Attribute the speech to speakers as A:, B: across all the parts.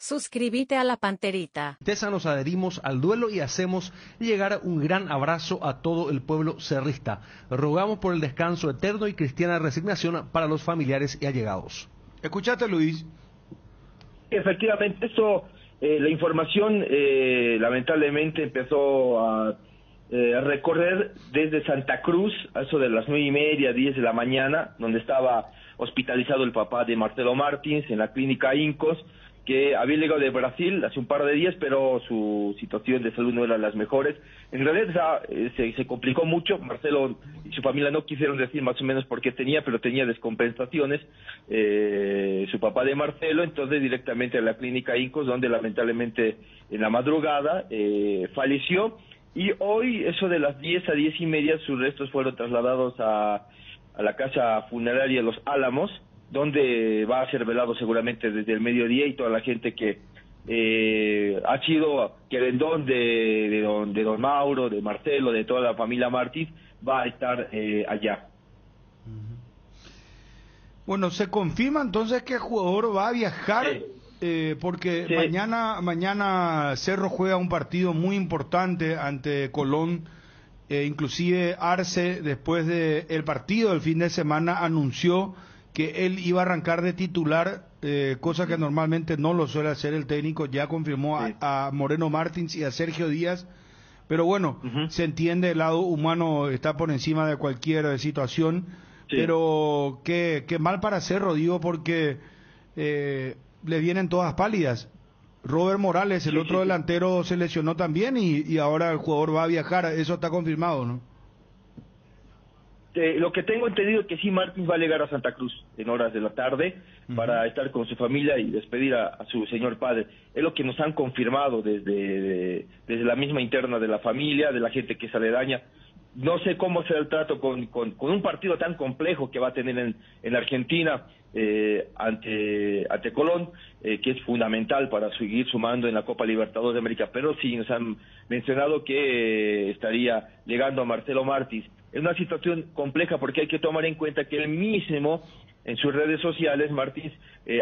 A: Suscríbete a la Panterita.
B: Tesa nos adherimos al duelo y hacemos llegar un gran abrazo a todo el pueblo cerrista. Rogamos por el descanso eterno y cristiana resignación para los familiares y allegados.
C: Escuchate, Luis.
D: Efectivamente, la información lamentablemente empezó a recorrer desde Santa Cruz, a eso de las 9:30, 10 de la mañana, donde estaba hospitalizado el papá de Marcelo Martins en la clínica Incos, que había llegado de Brasil hace un par de días, pero su situación de salud no era las mejores. En realidad se complicó mucho. Marcelo y su familia no quisieron decir más o menos por qué tenía, pero tenía descompensaciones, su papá de Marcelo, entonces directamente a la clínica Incos, donde lamentablemente en la madrugada falleció, y hoy, eso de las 10 a 10:30, sus restos fueron trasladados a la casa funeraria Los Álamos, donde va a ser velado seguramente desde el mediodía, y toda la gente que ha sido querendón de don Mauro, de Marcelo, de toda la familia Martins, va a estar allá.
C: Bueno, se confirma entonces que el jugador va a viajar, porque
D: sí.
C: mañana Cerro juega un partido muy importante ante Colón. Inclusive Arce, después del partido del fin de semana, anunció que él iba a arrancar de titular, cosa que normalmente no lo suele hacer el técnico. Ya confirmó a Moreno Martins y a Sergio Díaz, pero bueno, se entiende, el lado humano está por encima de cualquier situación, pero qué mal para Cerro, digo, porque le vienen todas pálidas. Robert Morales, el otro delantero, se lesionó también, y ahora el jugador va a viajar. Eso está confirmado, ¿no?
D: Lo que tengo entendido es que sí, Martins va a llegar a Santa Cruz en horas de la tarde para estar con su familia y despedir a su señor padre. Es lo que nos han confirmado desde la misma interna de la familia, de la gente que es aledaña. No sé cómo será el trato con un partido tan complejo que va a tener en Argentina ante Colón, que es fundamental para seguir sumando en la Copa Libertadores de América, pero sí nos han mencionado que estaría llegando a Marcelo Martins. Es una situación compleja porque hay que tomar en cuenta que él mismo, en sus redes sociales, Martins,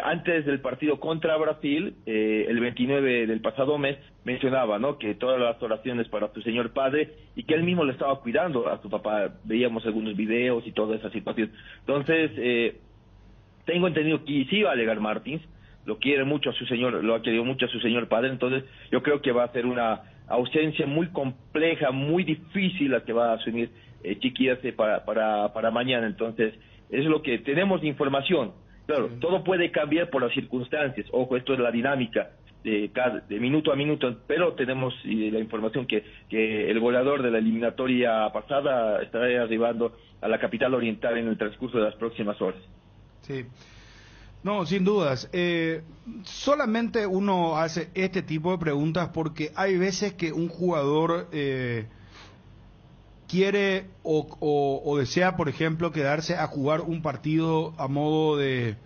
D: antes del partido contra Brasil, el 29 del pasado mes, mencionaba, ¿no?, que todas las oraciones para su señor padre, y que él mismo le estaba cuidando a su papá. Veíamos algunos videos y toda esa situación. Entonces, tengo entendido que sí va a llegar Martins, lo quiere mucho a su señor, lo ha querido mucho a su señor padre. Entonces yo creo que va a ser una ausencia muy compleja, muy difícil la que va a asumir Chiquiase para mañana. Entonces es lo que tenemos de información. Claro, todo puede cambiar por las circunstancias. Ojo, esto es la dinámica de minuto a minuto, pero tenemos la información que el goleador de la eliminatoria pasada estará arribando a la capital oriental en el transcurso de las próximas horas.
C: Sí, no, sin dudas. Solamente uno hace este tipo de preguntas porque hay veces que un jugador quiere o desea, por ejemplo, quedarse a jugar un partido a modo de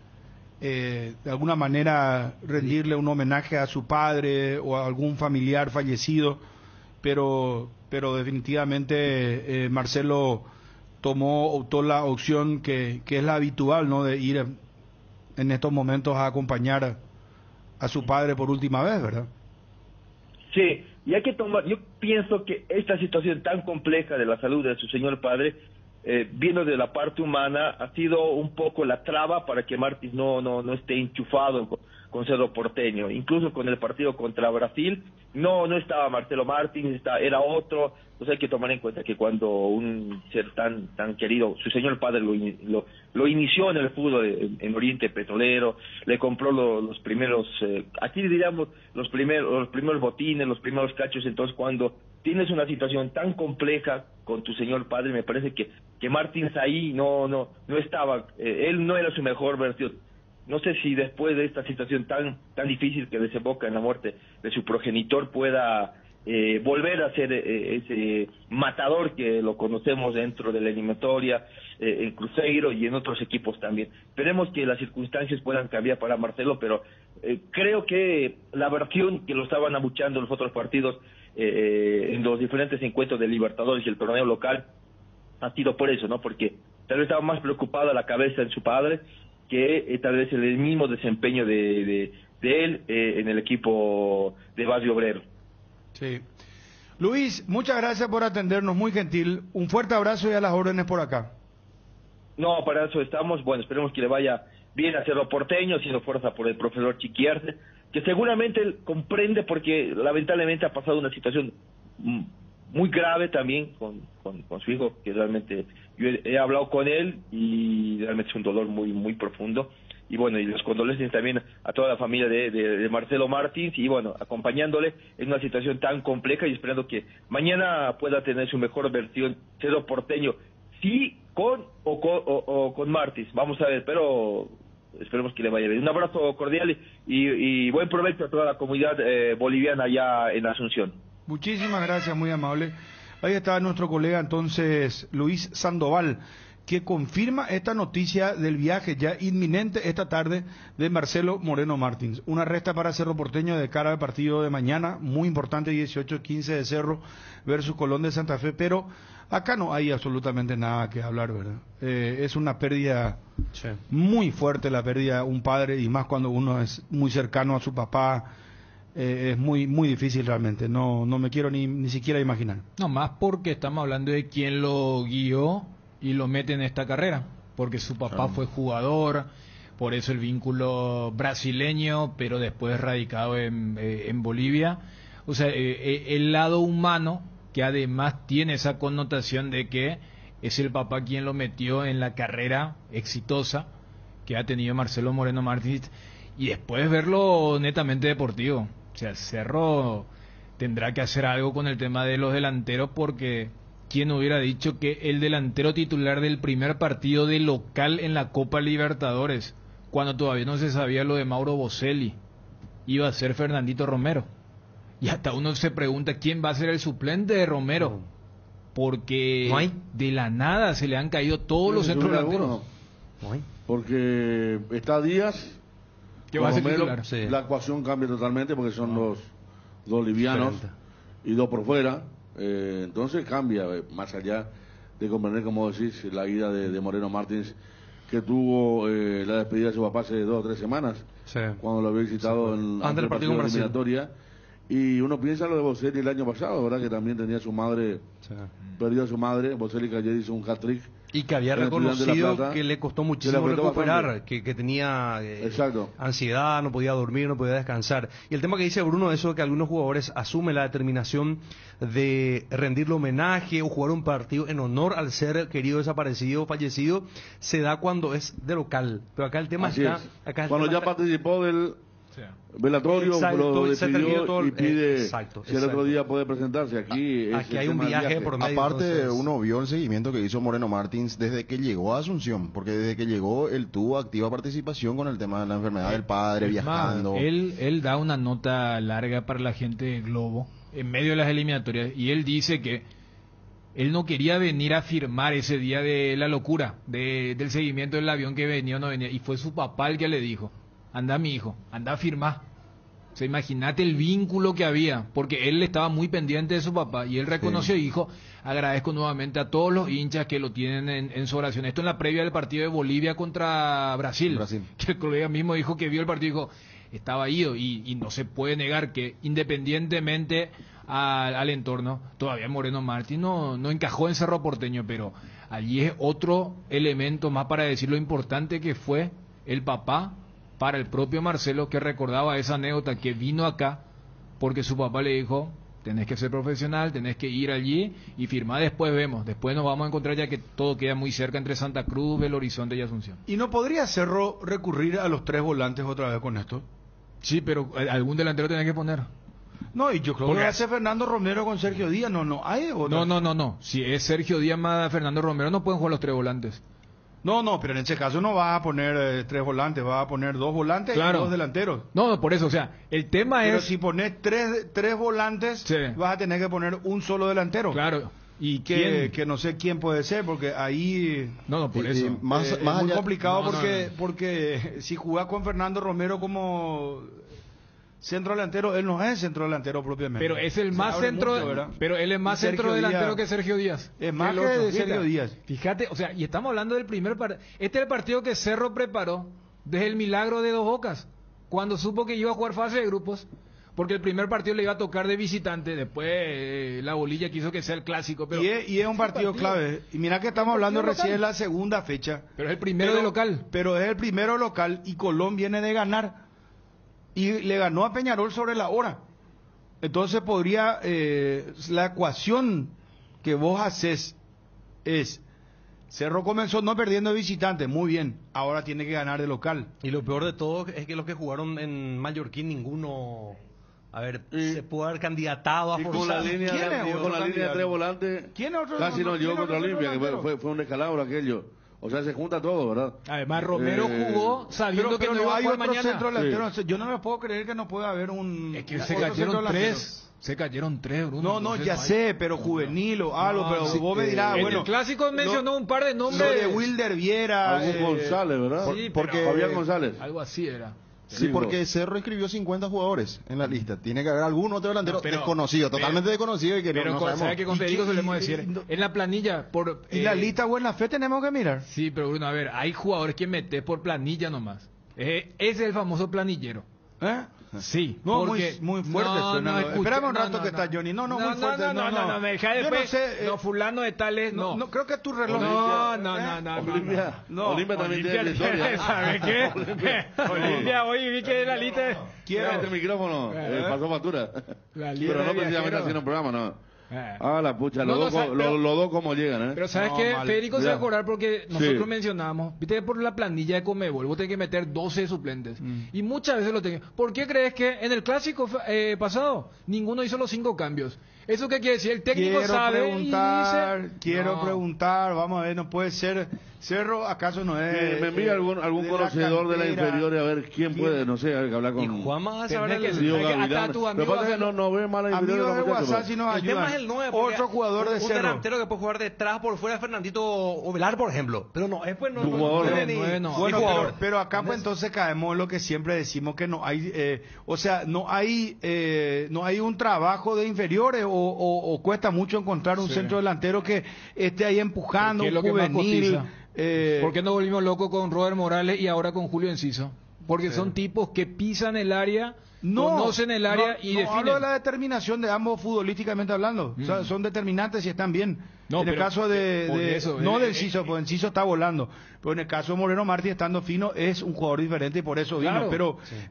C: alguna manera rendirle un homenaje a su padre o a algún familiar fallecido, pero definitivamente Marcelo optó la opción que es la habitual, ¿no?, de ir en estos momentos a acompañar a su padre por última vez, ¿verdad?
D: Sí, y hay que tomar, yo pienso que esta situación tan compleja de la salud de su señor padre, viendo de la parte humana, ha sido un poco la traba para que Martins no esté enchufado con Cerro Porteño. Incluso con el partido contra Brasil, no estaba Marcelo Martins, era otro. Entonces hay que tomar en cuenta que cuando un ser tan querido, su señor padre lo inició en el fútbol en Oriente Petrolero, le compró los primeros, aquí diríamos, los primeros botines, los primeros cachos. Entonces cuando tienes una situación tan compleja con tu señor padre, me parece que Martins ahí no estaba, él no era su mejor versión. No sé si después de esta situación tan difícil que desemboca en la muerte de su progenitor pueda volver a ser ese matador que lo conocemos dentro de la eliminatoria, en Cruzeiro y en otros equipos también. Esperemos que las circunstancias puedan cambiar para Marcelo, pero creo que la versión que lo estaban abuchando los otros partidos en los diferentes encuentros de Libertadores y el torneo local ha sido por eso, ¿no? Porque tal vez estaba más preocupada la cabeza en su padre que tal vez el mismo desempeño de de él en el equipo de Barrio Obrero.
C: Sí. Luis, muchas gracias por atendernos, muy gentil. Un fuerte abrazo y a las órdenes por acá.
D: No, para eso estamos. Bueno, esperemos que le vaya bien a Cerro Porteño, haciendo fuerza por el profesor Chiquiarse, que seguramente él comprende porque lamentablemente ha pasado una situación muy grave también con su hijo, que realmente yo he hablado con él y realmente es un dolor muy profundo. Y bueno, y los condolencias también a toda la familia de Marcelo Martins, y bueno, acompañándole en una situación tan compleja y esperando que mañana pueda tener su mejor versión Cerro Porteño, sí, con Martins, vamos a ver, pero esperemos que le vaya bien. Un abrazo cordial y buen provecho a toda la comunidad boliviana allá en Asunción.
C: Muchísimas gracias, muy amable. Ahí está nuestro colega entonces Luis Sandoval, que confirma esta noticia del viaje ya inminente esta tarde de Marcelo Moreno Martins. Una resta para Cerro Porteño de cara al partido de mañana, muy importante, 18-15 de Cerro versus Colón de Santa Fe, pero acá no hay absolutamente nada que hablar, ¿verdad? Es una pérdida muy fuerte, la pérdida de un padre, y más cuando uno es muy cercano a su papá. Es muy difícil realmente, no me quiero ni siquiera imaginar.
E: No, más porque estamos hablando de quien lo guió y lo mete en esta carrera, porque su papá fue jugador, por eso el vínculo brasileño, pero después radicado en Bolivia. O sea, el lado humano, que además tiene esa connotación de que es el papá quien lo metió en la carrera exitosa que ha tenido Marcelo Moreno Martins, y después verlo netamente deportivo. O sea, Cerro tendrá que hacer algo con el tema de los delanteros, porque ¿quién hubiera dicho que el delantero titular del primer partido de local en la Copa Libertadores, cuando todavía no se sabía lo de Mauro Boselli, iba a ser Fernandito Romero? Y hasta uno se pregunta quién va a ser el suplente de Romero, porque
F: no hay.
E: De la nada se le han caído todos los centros delanteros.
F: No hay. Porque está Díaz,
E: que va a ser
F: Romero,
E: titular.
F: sí. La ecuación cambia totalmente porque son los dos livianos y dos por fuera. Entonces cambia, más allá de comprender, como decís, la ida de Moreno Martins, que tuvo la despedida de su papá hace 2 o 3 semanas, cuando lo había visitado antes del partido eliminatoria. Y uno piensa lo de Boselli el año pasado, ¿verdad? Que también tenía su madre, perdió a su madre. Boselli que ayer hizo un hat-trick.
B: Y que había reconocido que le costó muchísimo recuperar, que tenía ansiedad, no podía dormir, no podía descansar. Y el tema que dice Bruno, eso de que algunos jugadores asumen la determinación de rendirle homenaje o jugar un partido en honor al ser querido desaparecido, fallecido, se da cuando es de local. Pero acá el tema está...
F: Cuando ya participó del velatorio, lo despidió y pide si el otro día puede presentarse. Aquí
B: hay un viaje por medio.
G: Aparte,
B: entonces...
G: uno vio el seguimiento que hizo Moreno Martins desde que llegó a Asunción, porque desde que llegó él tuvo activa participación con el tema de la enfermedad del padre, viajando.
E: Él da una nota larga para la gente de Globo en medio de las eliminatorias, y él dice que él no quería venir a firmar ese día de la locura, del seguimiento del avión que venía o no venía, y fue su papá el que le dijo: anda mi hijo, anda a firmar. O sea, imagínate el vínculo que había, porque él estaba muy pendiente de su papá, y él reconoció y dijo: agradezco nuevamente a todos los hinchas que lo tienen en su oración. Esto en la previa del partido de Bolivia contra Brasil. Que el colega mismo dijo que vio el partido y dijo, estaba ido, y no se puede negar que independientemente al entorno, todavía Moreno Martins no encajó en Cerro Porteño, pero allí es otro elemento más para decir lo importante que fue el papá para el propio Marcelo, que recordaba esa anécdota que vino acá porque su papá le dijo: tenés que ser profesional, tenés que ir allí y firmar, después vemos, después nos vamos a encontrar, ya que todo queda muy cerca entre Santa Cruz, Belo Horizonte y Asunción.
C: ¿Y no podría Cerro recurrir a los 3 volantes otra vez con esto?
E: Sí, pero algún delantero tenés que poner.
C: No, y yo creo que hace Fernando Romero con Sergio Díaz, no hay otra.
E: No, si es Sergio Díaz más Fernando Romero, no pueden jugar los 3 volantes.
C: No, pero en ese caso no vas a poner 3 volantes, vas a poner 2 volantes y 2 delanteros.
E: No, por eso, o sea, el tema
C: pero
E: es...
C: si pones 3 volantes, vas a tener que poner un solo delantero.
E: Claro.
C: Y que no sé quién puede ser, porque ahí...
E: No, por eso.
C: Es muy complicado porque si jugás con Fernando Romero como... centro delantero, él no es centro delantero propiamente.
E: Pero es el más pero él es más centro delantero que Sergio Díaz.
C: Es más que Sergio Díaz.
E: Fíjate, o sea, y estamos hablando del primer partido. Este es el partido que Cerro preparó desde el milagro de Dos Bocas. cuando supo que iba a jugar fase de grupos, porque el primer partido le iba a tocar de visitante, después la bolilla quiso que sea el clásico. Pero
C: y es un partido clave. Y mira que estamos hablando recién de la segunda fecha.
E: Pero es el primero de local.
C: Pero es el primero local y Colón viene de ganar. Y le ganó a Peñarol sobre la hora. Entonces podría, la ecuación que vos haces es, Cerro comenzó no perdiendo de visitante, muy bien, ahora tiene que ganar de local.
B: Y lo peor de todo es que los que jugaron en Mallorquín, ninguno, a ver, se puede haber candidatado a
F: forzar. Con la línea de tres volantes, casi no llegó contra Olimpia, que fue un descalabro aquello. O sea, se junta todo, ¿verdad?
E: Además, Romero jugó sabiendo que no iba a jugar mañana.
C: Sí. Yo no me puedo creer que no pueda haber un...
E: Es que se cayeron tres. Se cayeron tres, Bruno.
C: No, ya sé, pero juvenil o algo, pero sí, vos me dirás,
E: bueno... el clásico mencionó un par de nombres.
C: Lo de Wilder Viera...
F: González, ¿verdad?
E: Sí,
F: Fabián González.
E: Algo así era.
G: Sí, porque Cerro escribió 50 jugadores en la lista. Tiene que haber algún otro delantero desconocido, totalmente desconocido. Y que
E: pero
G: no sabemos.
E: ¿Sabe que con Federico solemos decir? En la planilla...
C: Y la lista Buena Fe tenemos que mirar.
E: Sí, pero Bruno, a ver, hay jugadores que metes por planilla nomás. Ese es el famoso planillero. Sí,
C: no, porque... muy fuerte suena. Esperamos un rato que está Johnny. No, muy fuerte.
E: No, me deja después.
C: Yo no sé,
E: no, fulano de tales, no.
C: No, creo que tu reloj.
F: No. Olimpia también tiene historia.
E: ¿Sabe qué? Olimpia, hoy vi que la lista...
F: Quiero este micrófono, pasó factura. Pero no precisamente haciendo un programa, no. La pucha, los dos como llegan,
E: Pero ¿sabes qué? Federico se va a acordar porque nosotros mencionamos, viste, por la planilla de Conmebol, vos tenés que meter 12 suplentes. Y muchas veces lo tenés. ¿Por qué crees que en el clásico pasado ninguno hizo los 5 cambios? ¿Eso qué quiere decir? El técnico
C: Quiero preguntar, vamos a ver, no puede ser... Cerro, ¿acaso no es...?
F: Me envía algún conocedor de la inferior a ver quién puede, no sé, hablar con...
B: Y Juan vas a saber
F: no ve mal la inferior.
C: Amigos de WhatsApp si nos ayudan.
B: El tema es el 9.
C: Otro jugador de Cerro.
B: Un delantero que puede jugar detrás, por fuera, Fernandito Ovelar, por ejemplo. Pero no, es pues no.
C: Bueno, pero acá pues entonces caemos en lo que siempre decimos, que no hay... o sea, no hay un trabajo de inferiores o cuesta mucho encontrar un centro delantero que esté ahí empujando, un juvenil...
E: ¿Por qué no volvimos locos con Robert Morales y ahora con Julio Enciso? Porque son tipos que pisan el área, conocen el área y definen.
C: Hablo de la determinación de ambos futbolísticamente hablando. O sea, son determinantes y están bien. En el caso de Enciso, pues Enciso está volando. Pero en el caso de Moreno Martí, estando fino, es un jugador diferente y por eso vino.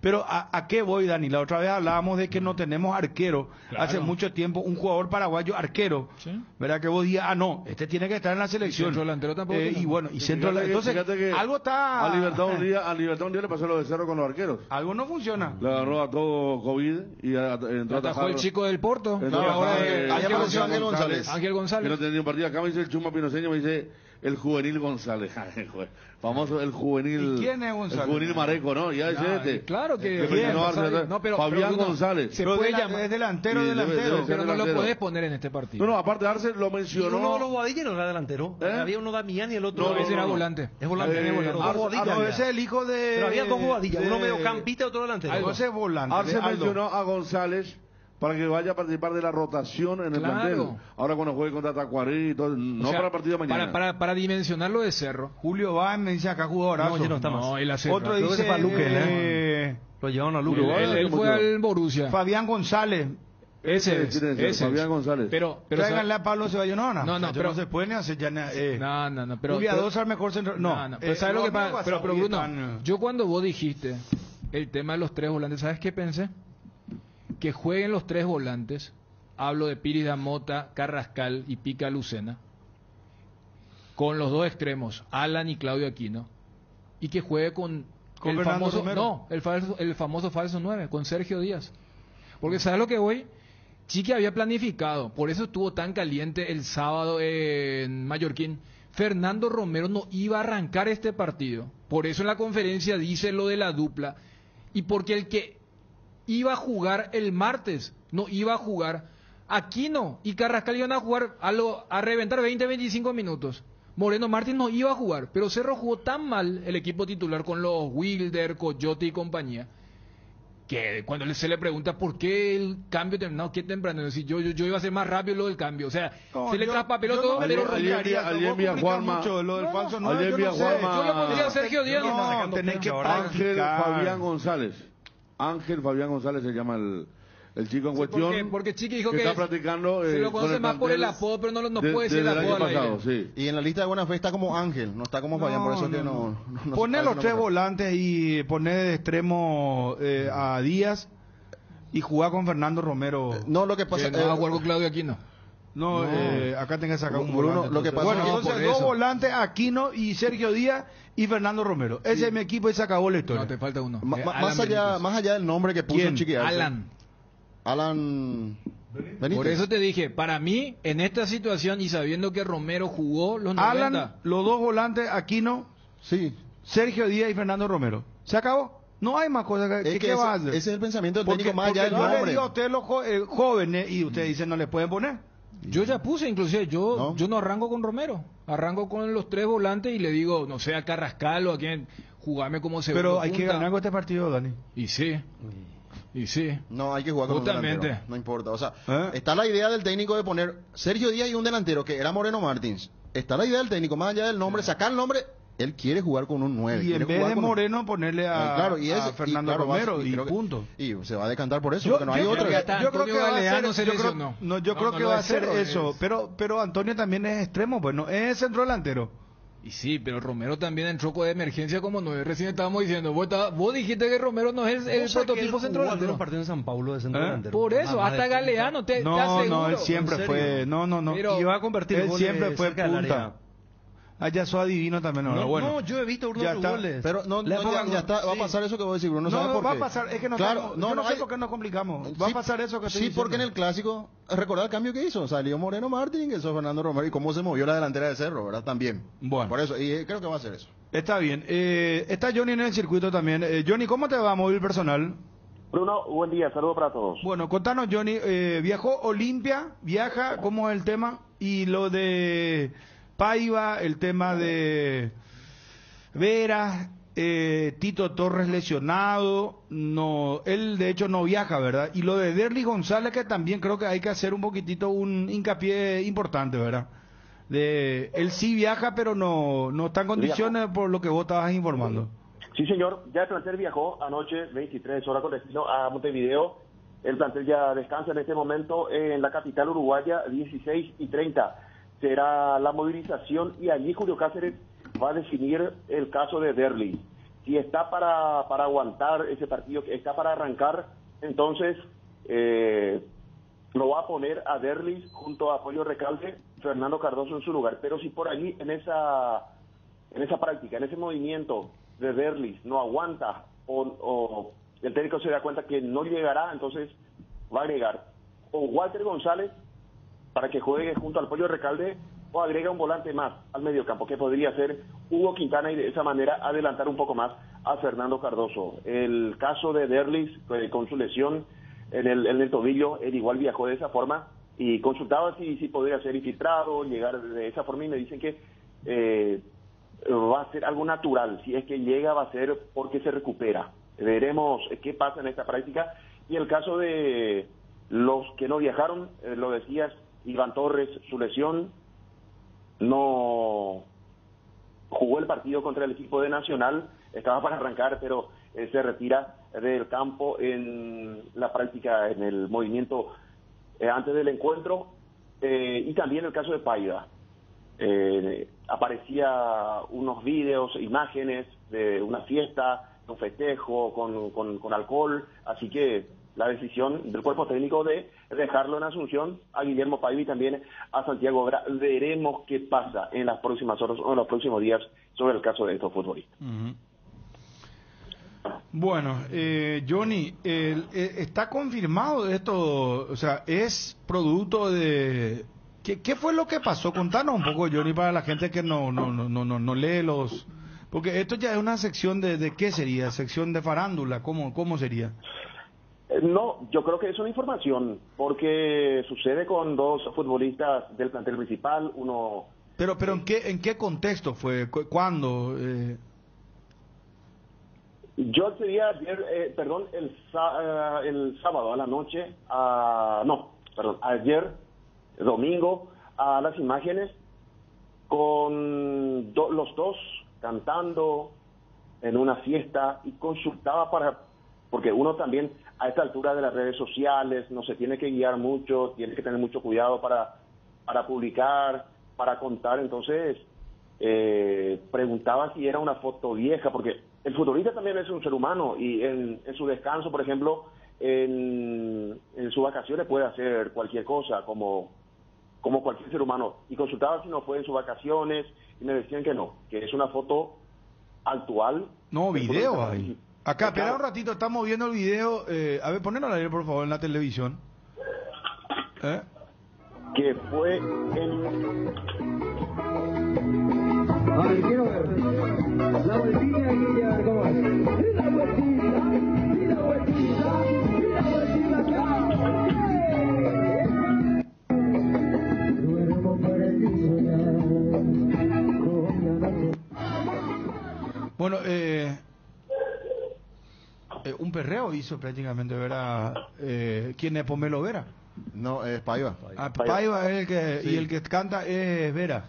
C: Pero ¿a qué voy, Dani? La otra vez hablábamos de que no tenemos arquero. Hace mucho tiempo, un jugador paraguayo arquero. ¿Verdad? Que vos digas, este tiene que estar en la selección.
E: Centro delantero tampoco.
C: Entonces, algo está...
F: A Libertad un día le pasó lo de Cerro con los arqueros.
C: Algo no funciona.
F: Le agarró a todo COVID y entró a atajar.
E: El chico del Porto. Ángel González.
F: Que no tenía un partido. Acá me dice el Chuma Pinoceño, me dice el juvenil González. Famoso el juvenil.
C: ¿Y quién es González?
F: El juvenil Mareco, ¿no? Ya dice
E: Claro que
F: Fabián González.
C: Se puede llamar. Es delantero.
E: Pero no lo podés poner en este partido.
F: No, aparte de Arce lo mencionó.
B: Uno de los Guadilla no era delantero. Había uno Damián y el otro.
E: No, ese era volante.
B: Es volante.
C: Ese es el hijo de.
B: Pero había 2 Guadillas, uno mediocampista y otro delantero.
C: Ese es volante.
F: Arce mencionó a González para que vaya a participar de la rotación en el plantel. Ahora cuando juegue contra Tacuarí y todo, para el partido de mañana.
E: Para dimensionar lo de Cerro.
C: Julio va, me dice acá jugadorazo.
B: No, ya no está más.
E: No, él hace
C: otro dice
B: para Luque, lo llevaron a Luque.
E: Él fue al Borussia.
C: Fabián González.
E: Ese es.
F: Fabián González.
E: Pero
C: tráiganle a Pablo Ceballos.
E: Pero
C: no se pueden hacer ya
E: no, pero
C: Julia 2 al mejor centro.
E: Pero ¿sabes lo que pasa? Pero Bruno, yo cuando vos dijiste el tema de los 3 volantes, ¿sabes qué pensé? Que jueguen los 3 volantes, hablo de Piris Damota, Carrascal y Pica Lucena, con los 2 extremos, Alan y Claudio Aquino, y que juegue con el famoso falso 9, con Sergio Díaz. Porque ¿sabes lo que voy? Chiqui había planificado, por eso estuvo tan caliente el sábado en Mallorquín. Fernando Romero no iba a arrancar este partido, por eso en la conferencia dice lo de la dupla, y porque el que iba a jugar el martes, no iba a jugar Aquino y Carrascal iban a jugar a reventar 20-25 minutos. Moreno Martín no iba a jugar, pero Cerro jugó tan mal el equipo titular con los Wilder, Coyote y compañía, que cuando se le pregunta por qué el cambio terminado, qué temprano, decir, yo iba a ser más rápido lo del cambio, o sea, se le traspapeló todo, pero
F: alguien vía Juanma,
C: lo del falso
F: yo
E: lo pondría a Sergio Díaz.
C: Tenés que
F: Ángel Fabián González. Ángel Fabián González se llama el chico en cuestión.
E: Porque Chiqui dijo que
F: está practicando.
E: Se lo conoce más por el apodo, pero no puede decir el apodo
F: pasado, sí.
G: Y en la lista de buena fe está como Ángel, no está como Fabián, por eso que no
C: poner los tres volantes y poner de extremo a Díaz y jugar con Fernando Romero.
G: No, lo que pasa
E: no va a jugar con Claudio Aquino.
C: No, acá tenga que sacar un
G: Bruno,
C: volante.
G: lo que pasa
C: bueno, entonces dos volantes, Aquino y Sergio Díaz y Fernando Romero. Ese es mi equipo y se acabó la historia.
E: No, te falta uno.
G: Más allá del nombre que puso Chiqui Arce. Alan Benítez.
E: Por eso te dije, para mí, en esta situación y sabiendo que Romero jugó los 90...
C: Alan, los dos volantes, Aquino,
G: sí,
C: Sergio Díaz y Fernando Romero. ¿Se acabó? No hay más cosas que va a hacer.
G: Ese es el pensamiento del técnico más allá del nombre.
C: Porque no le digo a ustedes los jóvenes y ustedes dicen no le pueden poner.
E: Yo ya puse, inclusive, yo no arranco con Romero, arranco con los tres volantes y le digo, no sé, a Carrascal o a quien, jugarme como segundo
C: Pero hay
E: punta.
C: que ganar con este partido, Dani.
E: Y sí.
G: No, hay que jugar con un delantero, no importa. O sea, está la idea del técnico de poner Sergio Díaz y un delantero que era Moreno Martins. Está la idea del técnico, más allá del nombre, sacar el nombre. Él quiere jugar con un 9.
C: Y en vez de Moreno ponerle a Fernando Romero y punto.
G: Y se va a decantar por eso, porque no hay otra.
C: Yo creo que va a ser, yo creo que va a ser eso. Pero Antonio también es extremo, pues no es centro delantero.
E: Y sí, pero Romero también entró de emergencia como 9. Recién estábamos diciendo, vos dijiste que Romero no es el prototipo centro delantero.
B: Partido en San Paulo de centro delantero.
E: Por eso, hasta Galeano te aseguro.
C: No, él siempre fue. No.
B: Pero iba a convertir
C: él siempre fue punta. Ya soy adivino también.
B: No, yo he visto Bruno goles.
G: Pero ya está, va a pasar eso que vos decís, Bruno.
C: No, va a pasar, es que no sé por qué nos complicamos. Va a pasar eso que
G: sí, porque en el clásico, recordad el cambio que hizo. Salió Moreno Martín, que hizo Fernando Romero, y cómo se movió la delantera de Cerro, ¿verdad? También.
C: Bueno.
G: Por eso, y creo que va a hacer eso.
C: Está bien. Está Johnny en el circuito también. Johnny, ¿cómo te va, móvil personal?
H: Bruno, buen día, saludos para todos.
C: Bueno, contanos, Johnny, viajó Olimpia, viaja, ¿cómo es el tema? Y lo de Paiva, el tema de Vera, Tito Torres lesionado, él de hecho no viaja, ¿verdad? Y lo de Derlis González, que también creo que hay que hacer un poquitito un hincapié importante, ¿verdad? Él sí viaja, pero no está en condiciones por lo que vos estabas informando.
H: Sí, señor, ya el plantel viajó anoche, 23 horas con destino a Montevideo. El plantel ya descansa en este momento en la capital uruguaya, 16:30. Será la movilización y allí Julio Cáceres va a definir el caso de Derlis. Si está para aguantar ese partido, que está para arrancar, entonces lo va a poner a Derlis junto a Pollo Recalde, Fernando Cardoso en su lugar. Pero si por allí en esa práctica, en ese movimiento de Derlis no aguanta o el técnico se da cuenta que no llegará, entonces va a agregar o Walter González para que juegue junto al Pollo Recalde, o agrega un volante más al mediocampo, que podría ser Hugo Quintana, y de esa manera adelantar un poco más a Fernando Cardoso. El caso de Derlis, con su lesión en el tobillo, él igual viajó de esa forma, y consultaba si podría ser infiltrado, llegar de esa forma, y me dicen que va a ser algo natural. Si es que llega, va a ser porque se recupera. Veremos qué pasa en esta práctica. Y el caso de los que no viajaron, lo decías, Iván Torres, su lesión, no jugó el partido contra el equipo de Nacional, estaba para arrancar, pero se retira del campo en la práctica, en el movimiento antes del encuentro. Y también el caso de Paiva. Aparecía unos videos, imágenes de una fiesta, un festejo con alcohol, así que la decisión del cuerpo técnico de dejarlo en Asunción a Guillermo Paiva y también a Santiago Vera. Veremos qué pasa en las próximas horas o en los próximos días sobre el caso de estos futbolistas.
C: Bueno, Johnny, ¿está confirmado esto? O sea, ¿es producto de...? ¿Qué fue lo que pasó? Contanos un poco, Johnny, para la gente que no lee los... Porque esto ya es una sección de ¿qué sería? ¿Sección de farándula? ¿Cómo sería?
H: No, yo creo que es una información, porque sucede con dos futbolistas del plantel principal, uno...
C: Pero ¿en qué contexto fue? ¿Cuándo?
H: Yo accedí ayer, el sábado a la noche, ayer, domingo, a las imágenes con los dos cantando en una fiesta, y consultaba para porque uno también a esta altura de las redes sociales no se tiene que guiar mucho, tiene que tener mucho cuidado para publicar, para contar. Entonces preguntaba si era una foto vieja, porque el futbolista también es un ser humano y en su descanso, por ejemplo, en sus vacaciones puede hacer cualquier cosa como cualquier ser humano, y consultaba si no fue en sus vacaciones y me decían que no, que es una foto actual.
C: No, video ahí. Acá, espera un ratito, estamos viendo el video. A ver, ponelo al aire, por favor, en la televisión.
H: Que fue en...
I: A ver, quiero ver. La vueltita aquí ya, ¿cómo es? Y la vueltita, y la vueltita, y la vueltita, claro. Duermo para ti soñar.
C: Bueno, un perreo hizo prácticamente, ¿verdad? ¿Quién es Pomelo Vera?
G: No, es Paiva.
C: Paiva es el que, sí. Y el que canta es Vera.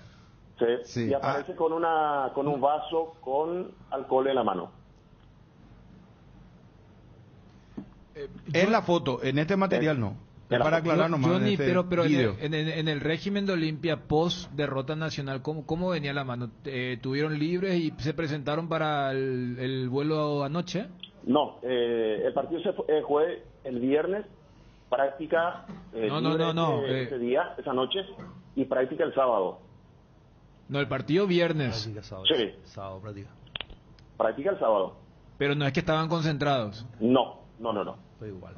H: Sí, sí. Y aparece con un vaso con alcohol en la mano.
C: En la foto, en este material no. Para aclarar nomás.
E: Johnny, pero en el régimen de Olimpia post derrota nacional, ¿cómo venía la mano? ¿Tuvieron libres y se presentaron para el vuelo anoche?
H: No, el partido se fue el viernes, práctica ese día, esa noche, y práctica el sábado.
E: No, el partido viernes.
H: Práctica sábado. Sí.
B: Sábado, práctica.
H: Práctica el sábado.
E: Pero no es que estaban concentrados.
H: No.
B: Fue igual.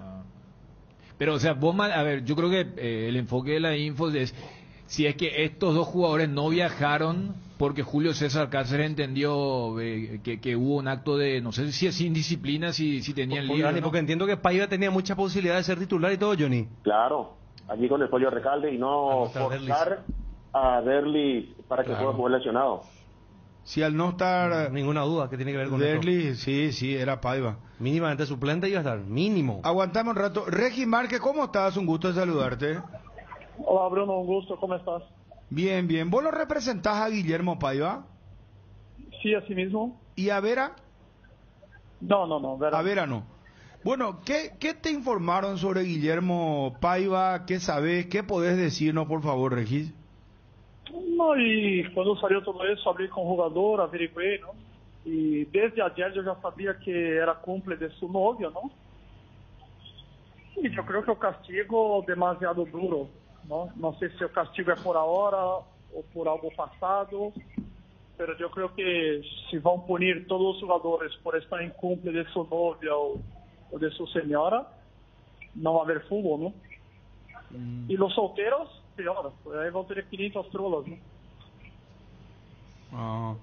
E: Pero, o sea, a ver, yo creo que el enfoque de la info es si es que estos dos jugadores no viajaron porque Julio César Cáceres entendió que hubo un acto de, no sé si es indisciplina, si tenían libre, ¿no?
B: Porque entiendo que Paiva tenía mucha posibilidad de ser titular y todo, Johnny.
H: Claro, allí con el Pollo Recalde y no forzar a Derlis para que pueda jugar lesionado.
C: Sí, al no estar...
B: Ninguna duda que tiene que ver con
C: Derlis, sí, era Paiva.
B: Mínimamente suplente iba a estar, mínimo.
C: Aguantame un rato. Regi Márquez, ¿cómo estás? Un gusto de saludarte.
J: Hola, Bruno, un gusto, ¿cómo estás?
C: Bien. ¿Vos lo representás a Guillermo Paiva?
J: Sí, así mismo.
C: ¿Y a Vera?
J: No, Vera.
C: A Vera no. Bueno, ¿qué te informaron sobre Guillermo Paiva? ¿Qué sabés? ¿Qué podés decirnos, por favor, Regis?
J: No, y cuando salió todo eso, hablé con el jugador, averigué, ¿no? Y desde ayer yo ya sabía que era cumple de su novio, ¿no? Y yo creo que el castigo demasiado duro, ¿no? No sé si el castigo es por ahora o por algo pasado, pero yo creo que si van a punir todos los jugadores por estar en cumple de su novia o de su señora, no va a haber fútbol, ¿no? Y los solteros, peor, pues ahí van a tener 500 trolos, ¿no?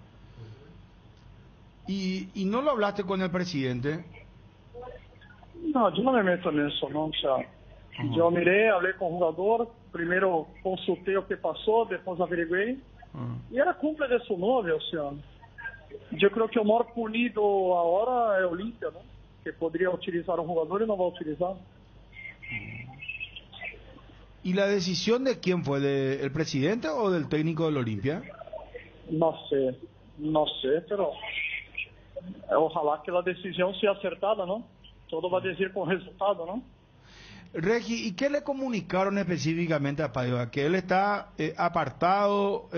C: ¿Y no lo hablaste con el presidente?
J: No, yo no me meto en eso, ¿no? O sea, yo miré, hablé con el jugador, primero consulté lo que pasó, después averigué, y era cumple de su novia, o sea, yo creo que el mejor punido ahora es Olimpia, ¿no? Que podría utilizar un jugador y no va a utilizar.
C: ¿Y la decisión de quién fue? ¿Del presidente o del técnico del Olimpia?
J: No sé, pero ojalá que la decisión sea acertada, ¿no? Todo va a decir con resultado, ¿no?
C: Regi, ¿y qué le comunicaron específicamente a Paiva? ¿Que él está apartado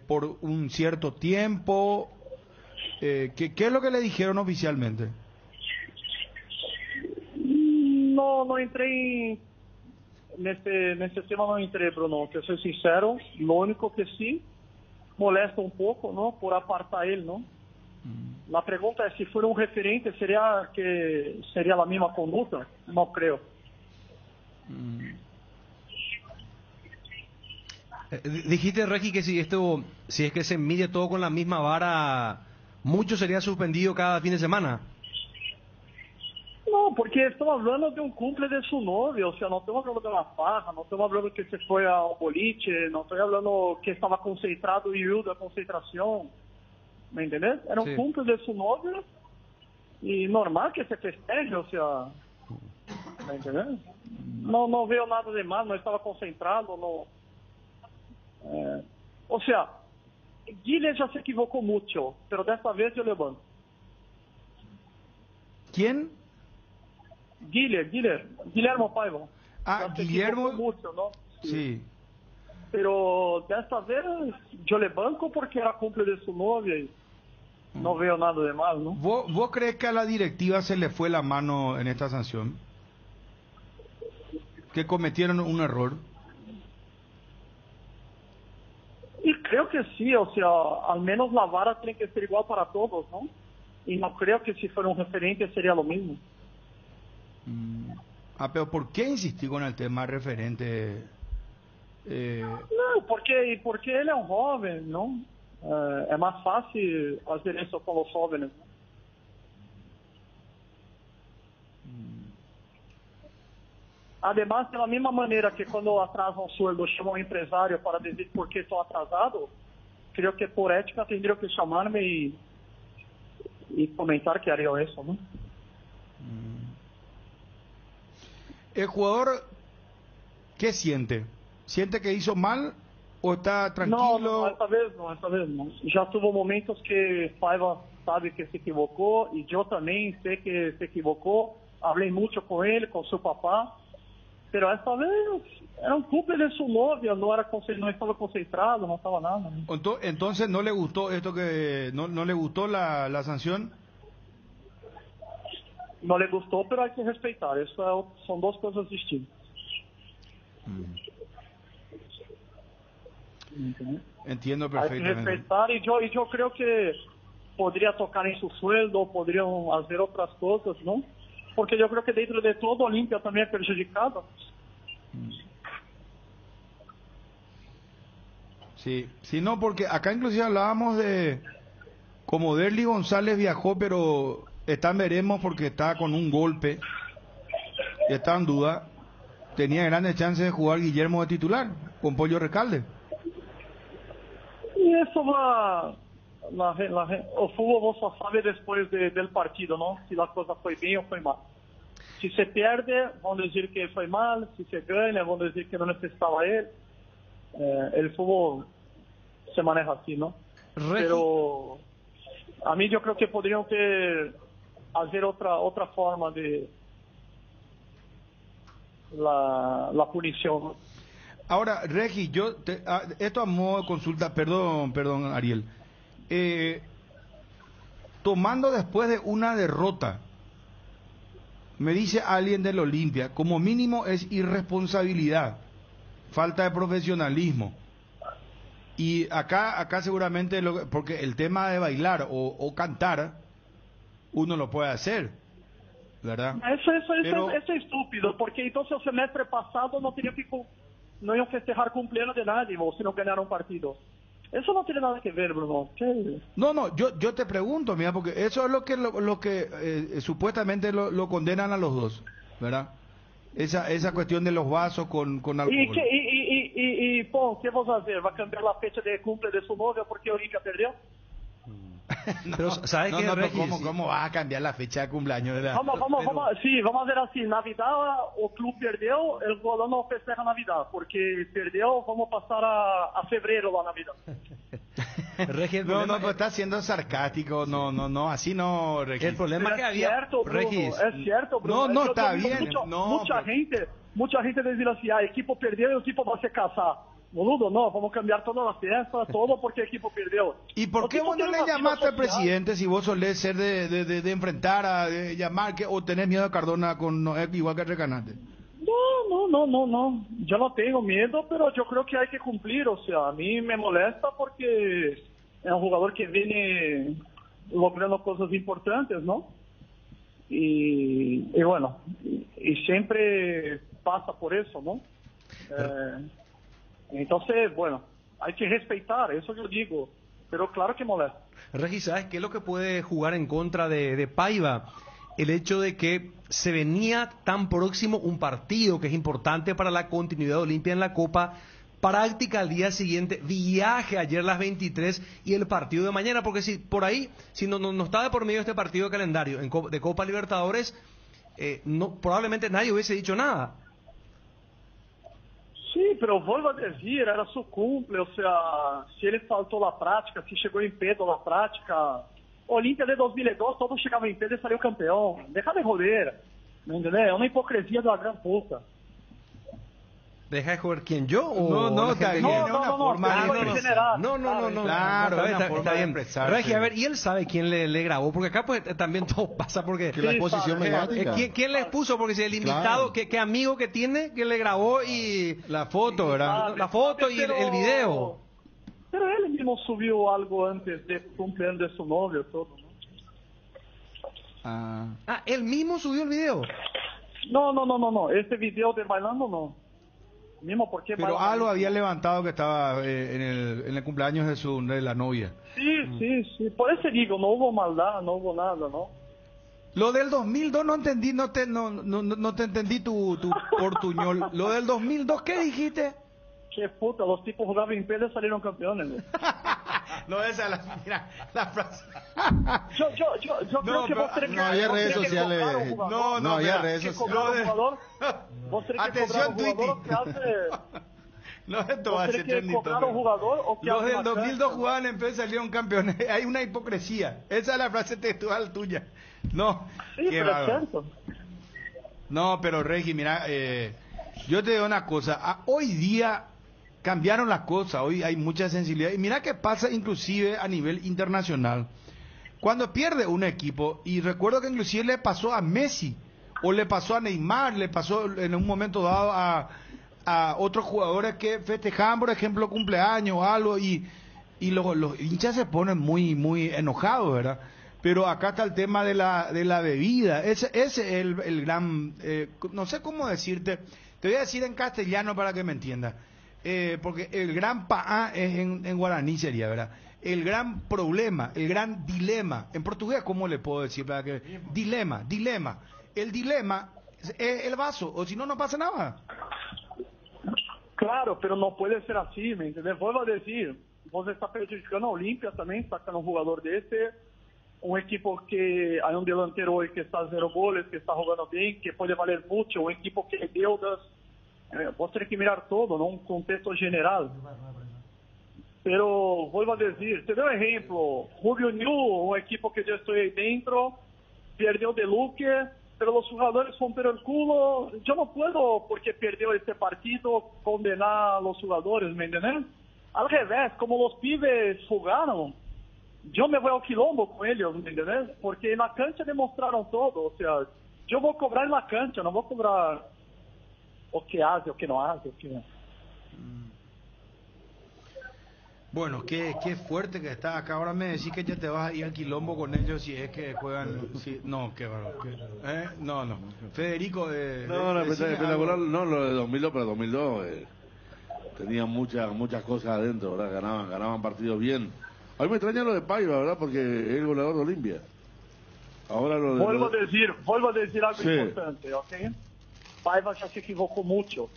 C: por un cierto tiempo? ¿Qué es lo que le dijeron oficialmente?
J: No entré nesse tema, não entrei, Bruno, que eu sou sincero. Lo único que sí molesta un poco, ¿no? Por apartar él, ¿no? La pregunta es si fuera un referente, ¿sería la misma conducta? No creo.
B: Dijiste, Regi, que si es que se mide todo con la misma vara, mucho sería suspendido cada fin de semana.
J: No, porque estamos hablando de un cumple de su novio, o sea, no estamos hablando de una farra, no estamos hablando que se fue a un boliche, no estoy hablando que estaba concentrado y huyó de la concentración, ¿me entendés? Era un cumple de su novio y normal que se festeje, o sea, ¿me entendés? No veo nada de mal, no estaba concentrado, no. O sea, Guilherme ya se equivocó mucho, pero desta vez yo levanto.
C: ¿Quién?
J: Guillermo Paiva.
C: Guillermo.
J: Mucho, ¿no?
C: Sí.
J: Pero desta vez yo le banco porque era cumple de su novia y no veo nada de mal, ¿no?
C: ¿Vos crees que a la directiva se le fue la mano en esta sanción? ¿Que cometieron un error?
J: Y creo que sí, o sea, al menos la vara tiene que ser igual para todos, ¿no? Y no creo que si fuera un referente sería lo mismo.
C: Pero ¿por qué insistí con el tema referente?
J: No, porque él es un joven, ¿no? Es más fácil hacer eso con los jóvenes, ¿no? Además, de la misma manera que cuando atrasan sueldo chamam un empresario para decir por qué estoy atrasado, creo que por ética tendría que llamarme y comentar que haría eso, ¿no?
C: ¿El jugador qué siente? ¿Siente que hizo mal o está tranquilo?
J: No, esta vez no. Ya tuvo momentos que Paiva sabe que se equivocó y yo también sé que se equivocó. Hablé mucho con él, con su papá. Pero esta vez era un cumple de su novia, no estaba concentrado, no estaba nada.
C: Entonces, ¿no le gustó esto que no le gustó la sanción?
J: No le gustó, pero hay que respetar. Eso son dos cosas distintas.
C: Entiendo perfectamente.
J: Hay que respetar y yo creo que podría tocar en su sueldo, podrían hacer otras cosas, ¿no? Porque yo creo que dentro de todo Olimpia también es perjudicada.
C: Sí, no, porque acá inclusive hablábamos de como Derly González viajó, pero está en veremos porque está con un golpe, está en duda. Tenía grandes chances de jugar Guillermo de titular con Pollo Recalde.
J: Y eso o fútbol vos só sabe después del partido, ¿no? Si la cosa fue bien o fue mal. Si se pierde, van a decir que fue mal. Si se gana, van a decir que no necesitaba él. El fútbol se maneja así, ¿no? Pero a mí yo creo que podrían hacer otra forma de la punición, ¿no?
C: Ahora, Regi, esto a modo de consulta, perdón, Ariel. Tomando después de una derrota, me dice alguien del Olimpia, como mínimo es irresponsabilidad, falta de profesionalismo. Y acá seguramente, porque el tema de bailar o cantar, uno lo puede hacer, ¿verdad?
J: Eso es estúpido, porque entonces el semestre pasado no iban a festejar cumpleaños de nadie, o si no ganaron partido. Eso no tiene nada que ver, Bruno. ¿Qué?
C: No, yo te pregunto, mira, porque eso es lo que supuestamente lo condenan a los dos, ¿verdad? Esa cuestión de los vasos con alcohol.
J: ¿Y qué vas a hacer? ¿Va a cambiar la fecha de cumple de su novia porque Olimpia perdió?
B: Pero ¿sabes qué?
C: ¿Cómo va a cambiar la fecha de cumpleaños?
J: Vamos a ver así, Navidad, o club perdió, el goleador no festeja Navidad, porque perdió, vamos a pasar a febrero la Navidad.
C: Regi, pero está siendo sarcástico, no, así no, Regi.
B: El problema es que había...
J: Es cierto, Bruno.
C: No, está bien.
J: Mucha gente decía así, el equipo perdió y el equipo va a se casar. Boludo, no, vamos a cambiar toda la fiesta, todo porque el equipo perdió.
C: ¿Y por qué vos no le llamaste al presidente si vos solés ser de enfrentar, de llamar, o tenés miedo a Cardona igual que Recanate?
J: No, yo no tengo miedo, pero yo creo que hay que cumplir, o sea, a mí me molesta porque es un jugador que viene logrando cosas importantes, ¿no? Y bueno, y siempre pasa por eso, ¿no? Entonces, bueno, hay que respetar, eso yo digo, pero claro que molesta.
B: Regi, ¿sabes qué es lo que puede jugar en contra de Paiva? El hecho de que se venía tan próximo un partido que es importante para la continuidad de Olimpia en la Copa, práctica al día siguiente, viaje ayer a las 23 y el partido de mañana, porque si por ahí, si no está de por medio este partido de calendario de Copa Libertadores, probablemente nadie hubiese dicho nada.
J: Sí, pero vuelvo a decir, era su cumple, o sea, si ele faltou la prática, si chegou em pedo la prática, Olimpia de 2002, todos chegavam em pedo e saiu campeão, deja de joder. ¿Me entendés? Es una hipocresía de la gran puta.
B: ¿Deja de joder quién, yo?
C: O
J: no,
C: está bien,
J: no,
C: forma
J: en general.
B: No.
C: Claro,
B: está bien. Regi, a ver, y él sabe quién le grabó, porque acá pues también todo pasa porque...
G: la exposición mediática.
B: ¿Quién les puso? Porque si el invitado, qué amigo que tiene que le grabó y...
C: La foto, ¿verdad?
B: La foto y el video.
J: Pero él mismo subió algo antes de cumpleaños de su novio, todo, ¿no?
B: ¿Él mismo subió el video?
J: No. Este video de bailando no. Mismo porque
C: pero algo había levantado que estaba en el cumpleaños de la novia.
J: Sí. Por eso digo, no hubo maldad, no hubo nada, ¿no?
C: Lo del 2002 no entendí, no te entendí tu portuñol. Lo del 2002, ¿qué dijiste?
J: Qué puta, los tipos jugaban en Pérez y salieron campeones, ¿no?
C: No, esa mira, la frase.
J: Yo creo que vos tenés que...
G: No había redes sociales.
C: No había redes sociales.
J: Vos tenés que cobrar un jugador que hace...
C: No, esto va a ser trending.
J: Los
C: del 2002 jugaban en Pérez, salieron campeones. Hay una hipocresía. Esa es la frase textual tuya. No,
J: sí, pero es cierto.
C: No, pero Regi, mira, yo te digo una cosa. Hoy día cambiaron las cosas, hoy hay mucha sensibilidad. Y mira qué pasa inclusive a nivel internacional. Cuando pierde un equipo, y recuerdo que inclusive le pasó a Messi, o le pasó a Neymar, le pasó en un momento dado a otros jugadores que festejaban, por ejemplo, cumpleaños o algo, y los hinchas se ponen muy enojados, ¿verdad? Pero acá está el tema de la bebida. Ese es el gran... no sé cómo decirte. Te voy a decir en castellano para que me entiendas. Porque el gran paá es en guaraní sería, ¿verdad? El gran problema, el gran dilema. En portugués, ¿cómo le puedo decir? Para que... Dilema. El dilema es el vaso, o si no, no pasa nada.
J: Claro, pero no puede ser así, ¿me entiendes? Vuelvo a decir, vos estás prejudicando a Olimpia también, sacando un jugador de un equipo que hay un delantero hoy que está a 0 goles, que está jugando bien, que puede valer mucho, un equipo que hay deudas. Vos tenés que mirar todo, ¿no? Un contexto general. Pero vuelvo a decir, te doy un ejemplo, Rubio New, un equipo que yo estoy ahí dentro, perdió de Luque, pero los jugadores rompieron el culo. Yo no puedo, porque perdió este partido, condenar a los jugadores, ¿me entiendes? Al revés, como los pibes jugaron, yo me voy al quilombo con ellos, ¿me entiendes? Porque en la cancha demostraron todo, o sea, yo voy a cobrar en la cancha, no voy a cobrar o que hace, o que no hace, o que no.
C: Bueno, qué fuerte que está acá. Ahora me decís que ya te vas a ir al quilombo con ellos si es que juegan... no, qué bárbaro. No. Federico...
F: espectacular. No, lo de 2002, pero 2002 tenía muchas cosas adentro, ¿verdad? Ganaban partidos bien. A mí me extraña lo de Paiva, ¿verdad? Porque es el goleador de Olimpia. Ahora
J: vuelvo a decir algo importante, ¿ok? Paiva ya se equivocó mucho.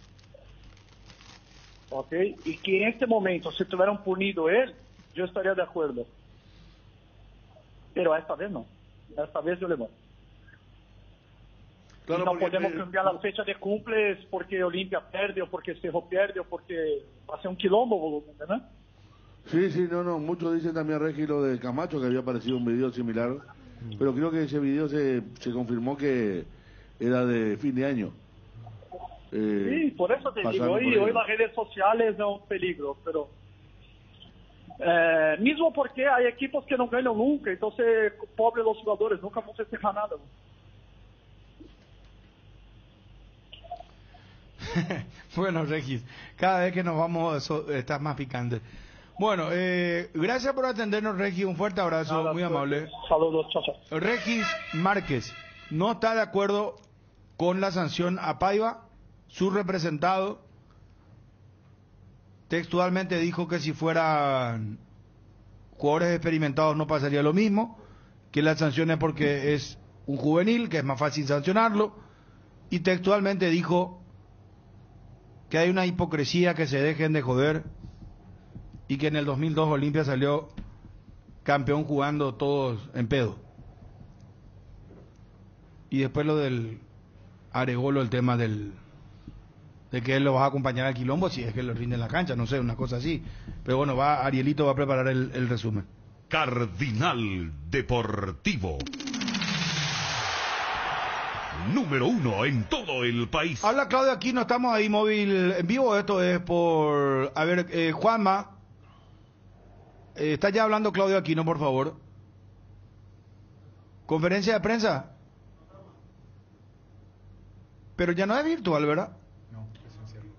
J: ¿Ok? Y que en este momento, si tuvieran punido él, yo estaría de acuerdo. Pero esta vez no. Esta vez yo le voy. Claro, no podemos cambiar la fecha de cumples porque Olimpia pierde, o porque Cerro pierde, o porque va a ser un quilombo, ¿verdad?
F: Sí, no. Muchos dicen también, Regi, lo de Camacho, que había aparecido un video similar. Pero creo que ese video se confirmó que era de fin de año.
J: Sí, por eso te digo, hoy las redes sociales son un peligro, pero mismo porque hay equipos que no ganan nunca, entonces pobres los jugadores, nunca vão festejar nada.
C: Bueno, Regis, cada vez que nos vamos estás más picante. Bueno, gracias por atendernos, Regis, un fuerte abrazo, muy amable.
J: Saludos, chao.
C: Regis Márquez no está de acuerdo con la sanción a Paiva. Su representado textualmente dijo que si fueran jugadores experimentados no pasaría lo mismo, que la sanción es porque es un juvenil, que es más fácil sancionarlo, y textualmente dijo que hay una hipocresía, que se dejen de joder, y que en el 2002 Olimpia salió campeón jugando todos en pedo. Y después agregó el tema de que él lo va a acompañar al quilombo si es que lo rinde en la cancha, no sé, una cosa así. Pero bueno, Arielito va a preparar el resumen.
K: Cardinal Deportivo. número 1 en todo el país.
C: Habla Claudio Aquino, estamos ahí móvil en vivo. Esto es por... A ver, Juanma. Está ya hablando Claudio Aquino, por favor. ¿Conferencia de prensa? Pero ya no es virtual, ¿verdad?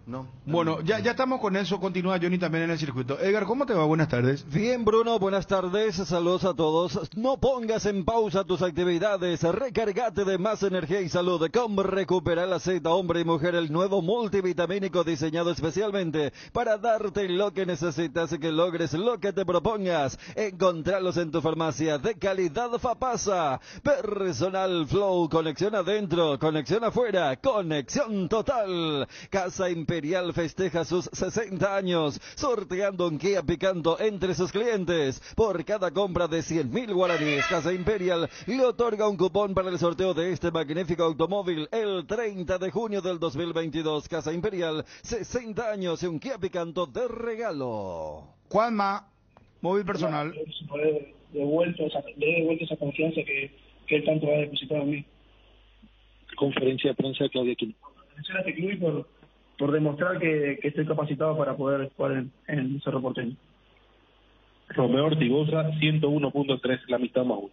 G: No.
C: Bueno, ya estamos con eso. Continúa Johnny también en el circuito. Edgar, ¿cómo te va? Buenas tardes.
L: Bien, Bruno, buenas tardes. Saludos a todos. No pongas en pausa tus actividades. Recargate de más energía y salud. Con Recupera el Aceite Hombre y Mujer, el nuevo multivitamínico diseñado especialmente para darte lo que necesitas y que logres lo que te propongas. Encontralos en tu farmacia de calidad Fapasa. Personal Flow, conexión adentro, conexión afuera, conexión total. Casa Imperial festeja sus 60 años, sorteando un Kia Picanto entre sus clientes. Por cada compra de 100.000 guaraníes, Casa Imperial le otorga un cupón para el sorteo de este magnífico automóvil el 30 de junio del 2022. Casa Imperial, 60 años y un Kia Picanto de regalo.
C: Juanma, móvil personal.
J: Le he devuelto esa confianza que él tanto ha depositado en mí.
D: Conferencia de prensa de Claudio Aquino.
J: Gracias a este club por demostrar que estoy capacitado para poder jugar en Cerro Porteño.
D: Romeo Ortigosa, 101.3, la mitad más uno.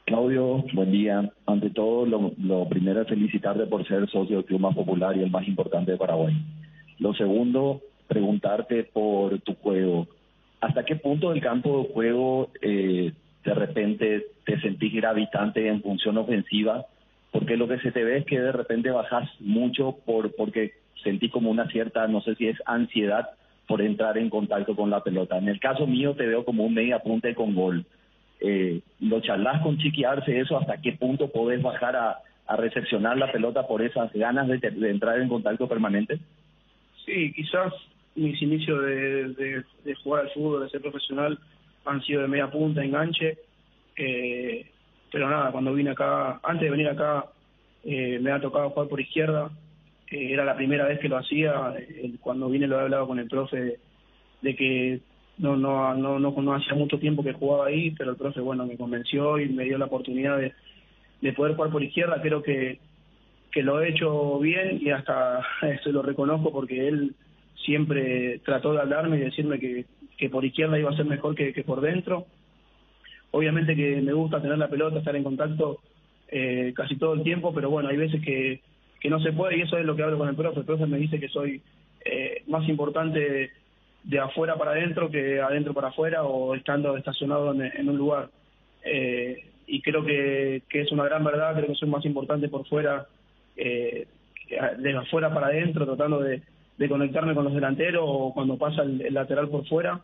M: Claudio, buen día. Ante todo, lo primero es felicitarte por ser socio del club más popular y el más importante de Paraguay. Lo segundo, preguntarte por tu juego. ¿Hasta qué punto del campo de juego de repente te sentís gravitante en función ofensiva? Porque lo que se te ve es que de repente bajás mucho porque sentís como una cierta, no sé si es ansiedad por entrar en contacto con la pelota. En el caso mío te veo como un media punta con gol. ¿Lo charlas con Chiqui Arce eso? ¿Hasta qué punto podés bajar a recepcionar la pelota por esas ganas de entrar en contacto permanente?
J: Sí, quizás mis inicios de jugar al fútbol, de ser profesional, han sido de media punta, enganche. Pero nada, cuando vine acá, antes de venir acá, me ha tocado jugar por izquierda. Era la primera vez que lo hacía. Cuando vine lo he hablado con el profe de que no hacía mucho tiempo que jugaba ahí, pero el profe, bueno, me convenció y me dio la oportunidad de poder jugar por izquierda. Creo que lo he hecho bien y hasta se lo reconozco porque él siempre trató de hablarme y decirme que por izquierda iba a ser mejor que por dentro. Obviamente que me gusta tener la pelota, estar en contacto casi todo el tiempo, pero bueno, hay veces que no se puede y eso es lo que hablo con el profe. El profe me dice que soy más importante de afuera para adentro que adentro para afuera o estando estacionado en un lugar. Y creo que es una gran verdad, creo que soy más importante por fuera, de afuera para adentro, tratando de conectarme con los delanteros o cuando pasa el lateral por fuera.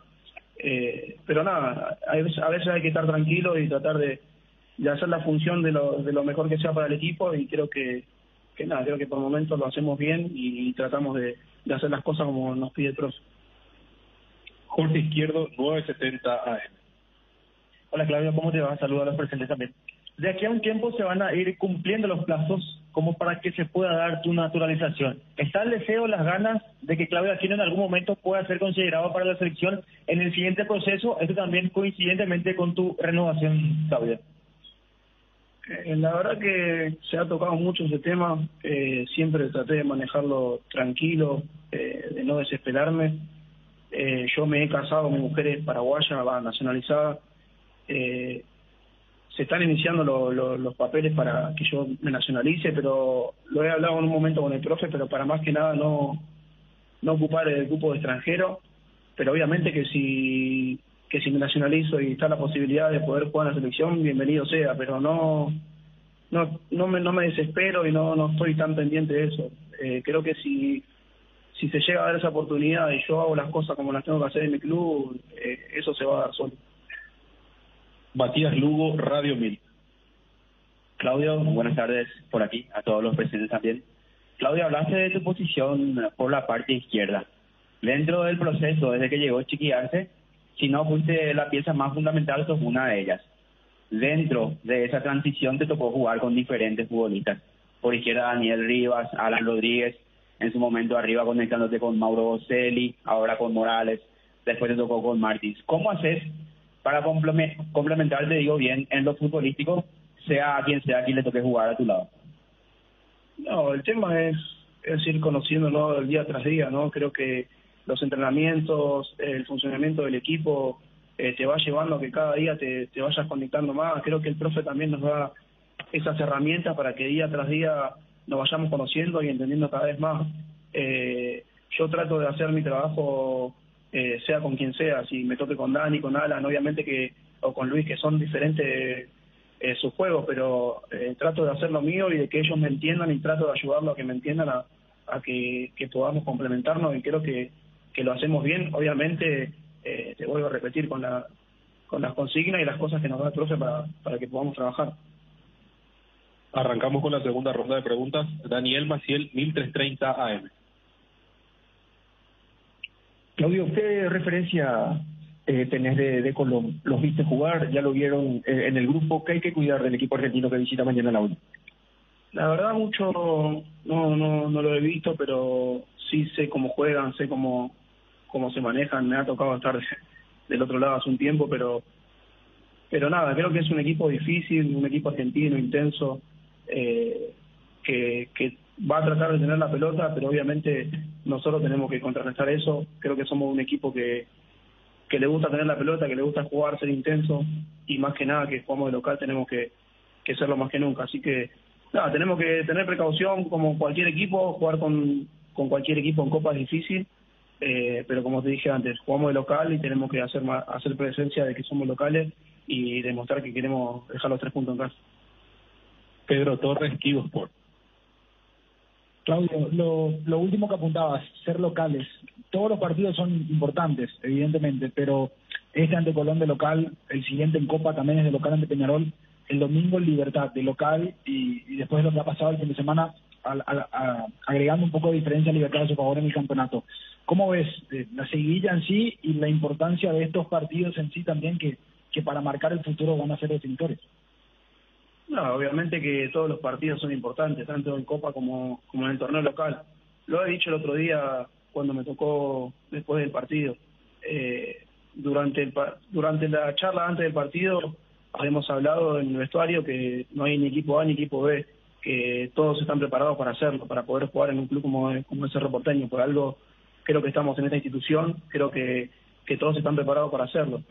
J: Pero nada, a veces hay que estar tranquilo y tratar de hacer la función de lo mejor que sea para el equipo y creo que por momentos lo hacemos bien y tratamos de hacer las cosas como nos pide el profe.
D: Jorge Izquierdo, 970 AM.
N: Hola Claudio, ¿cómo te va? Saludos a los presentes también. De aquí a un tiempo se van a ir cumpliendo los plazos como para que se pueda dar tu naturalización. ¿Está el deseo, las ganas de que Claudio Aquino en algún momento pueda ser considerado para la selección en el siguiente proceso? Esto también coincidentemente con tu renovación, Claudio.
J: La verdad que se ha tocado mucho ese tema. Siempre traté de manejarlo tranquilo, de no desesperarme. Yo me he casado, mi mujer es paraguaya, va nacionalizada. Se están iniciando los papeles para que yo me nacionalice, pero lo he hablado en un momento con el profe, pero para más que nada no ocupar el grupo de extranjero, pero obviamente que si me nacionalizo y está la posibilidad de poder jugar en la selección, bienvenido sea, pero no me desespero y no estoy tan pendiente de eso. Creo que si se llega a dar esa oportunidad y yo hago las cosas como las tengo que hacer en mi club, eso se va a dar solo.
D: Matías Lugo, Radio 1000.
O: Claudio, buenas tardes por aquí, a todos los presentes también. Claudio, hablaste de tu posición por la parte izquierda. Dentro del proceso, desde que llegó Chiqui Arce, si no fuiste la pieza más fundamental, sos una de ellas. Dentro de esa transición te tocó jugar con diferentes futbolistas. Por izquierda, Daniel Rivas, Alan Rodríguez, en su momento arriba conectándote con Mauro Bocelli, ahora con Morales, después te tocó con Martins. ¿Cómo haces para complementar, te digo bien, en lo futbolístico,
N: sea quien le toque jugar a tu lado?
J: No, el tema es ir conociéndolo día tras día, ¿no? Creo que los entrenamientos, el funcionamiento del equipo te va llevando a que cada día te vayas conectando más. Creo que el profe también nos da esas herramientas para que día tras día nos vayamos conociendo y entendiendo cada vez más. Yo trato de hacer mi trabajo, sea con quien sea, si me toque con Dani, con Alan, obviamente o con Luis, que son diferentes sus juegos, pero trato de hacer lo mío y de que ellos me entiendan, y trato de ayudarlos a que me entiendan, a que podamos complementarnos, y creo que lo hacemos bien. Obviamente, te vuelvo a repetir, con las consignas y las cosas que nos da el profe para que podamos trabajar.
P: Arrancamos con la segunda ronda de preguntas. Daniel Maciel, 1330 AM.
N: Claudio, ¿qué referencia tenés de Colón? ¿Los viste jugar? ¿Ya lo vieron en el grupo? ¿Qué hay que cuidar del equipo argentino que visita mañana la U?
J: La verdad, mucho no lo he visto, pero sí sé cómo juegan, sé cómo se manejan. Me ha tocado estar del otro lado hace un tiempo, pero nada, creo que es un equipo difícil, un equipo argentino, intenso, que va a tratar de tener la pelota, pero obviamente nosotros tenemos que contrarrestar eso. Creo que somos un equipo que le gusta tener la pelota, que le gusta jugar, ser intenso, y más que nada que jugamos de local tenemos que serlo más que nunca. Así que nada, tenemos que tener precaución como cualquier equipo. Jugar con cualquier equipo en Copa es difícil, pero como te dije antes, jugamos de local y tenemos que hacer presencia de que somos locales y demostrar que queremos dejar los 3 puntos en casa.
P: Pedro Torres, Kibo Sport.
Q: Claudio, lo último que apuntabas, ser locales. Todos los partidos son importantes, evidentemente, pero este ante Colón de local, el siguiente en Copa también es de local ante Peñarol, el domingo en Libertad de local, y después de lo que ha pasado el fin de semana, agregando un poco de diferencia a Libertad a su favor en el campeonato. ¿Cómo ves la seguidilla en sí y la importancia de estos partidos en sí también, que para marcar el futuro van a ser definitores?
J: No, obviamente que todos los partidos son importantes, tanto en Copa como en el torneo local. Lo he dicho el otro día cuando me tocó después del partido. Durante la charla antes del partido habíamos hablado en el vestuario que no hay ni equipo A ni equipo B, que todos están preparados para hacerlo, para poder jugar en un club como el Cerro Porteño. Por algo creo que estamos en esta institución, creo que todos están preparados para hacerlo.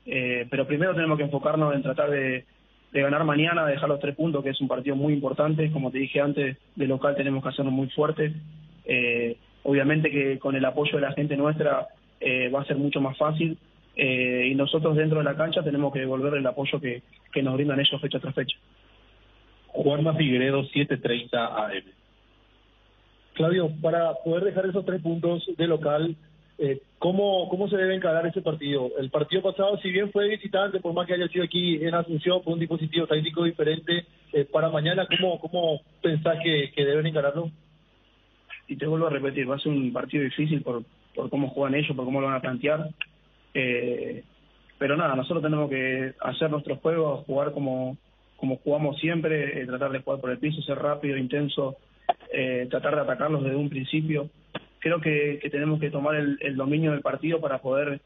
J: Pero primero tenemos que enfocarnos en tratar de ganar mañana, de dejar los 3 puntos, que es un partido muy importante. Como te dije antes, de local tenemos que hacerlo muy fuerte. Obviamente que con el apoyo de la gente nuestra va a ser mucho más fácil, y nosotros dentro de la cancha tenemos que devolver el apoyo que nos brindan ellos fecha tras fecha.
P: Juanma Figueredo, 730 AM.
R: Claudio, para poder dejar esos 3 puntos de local, ¿cómo se debe encarar ese partido? El partido pasado, si bien fue visitante, por más que haya sido aquí en Asunción, fue un dispositivo táctico diferente. Para mañana, ¿cómo pensás que deben encararlo?
J: Y te vuelvo a repetir, va a ser un partido difícil por cómo juegan ellos, por cómo lo van a plantear. Pero nada, nosotros tenemos que hacer nuestros juegos, jugar como jugamos siempre, tratar de jugar por el piso, ser rápido, intenso, tratar de atacarlos desde un principio. Creo que tenemos que tomar el dominio del partido para poder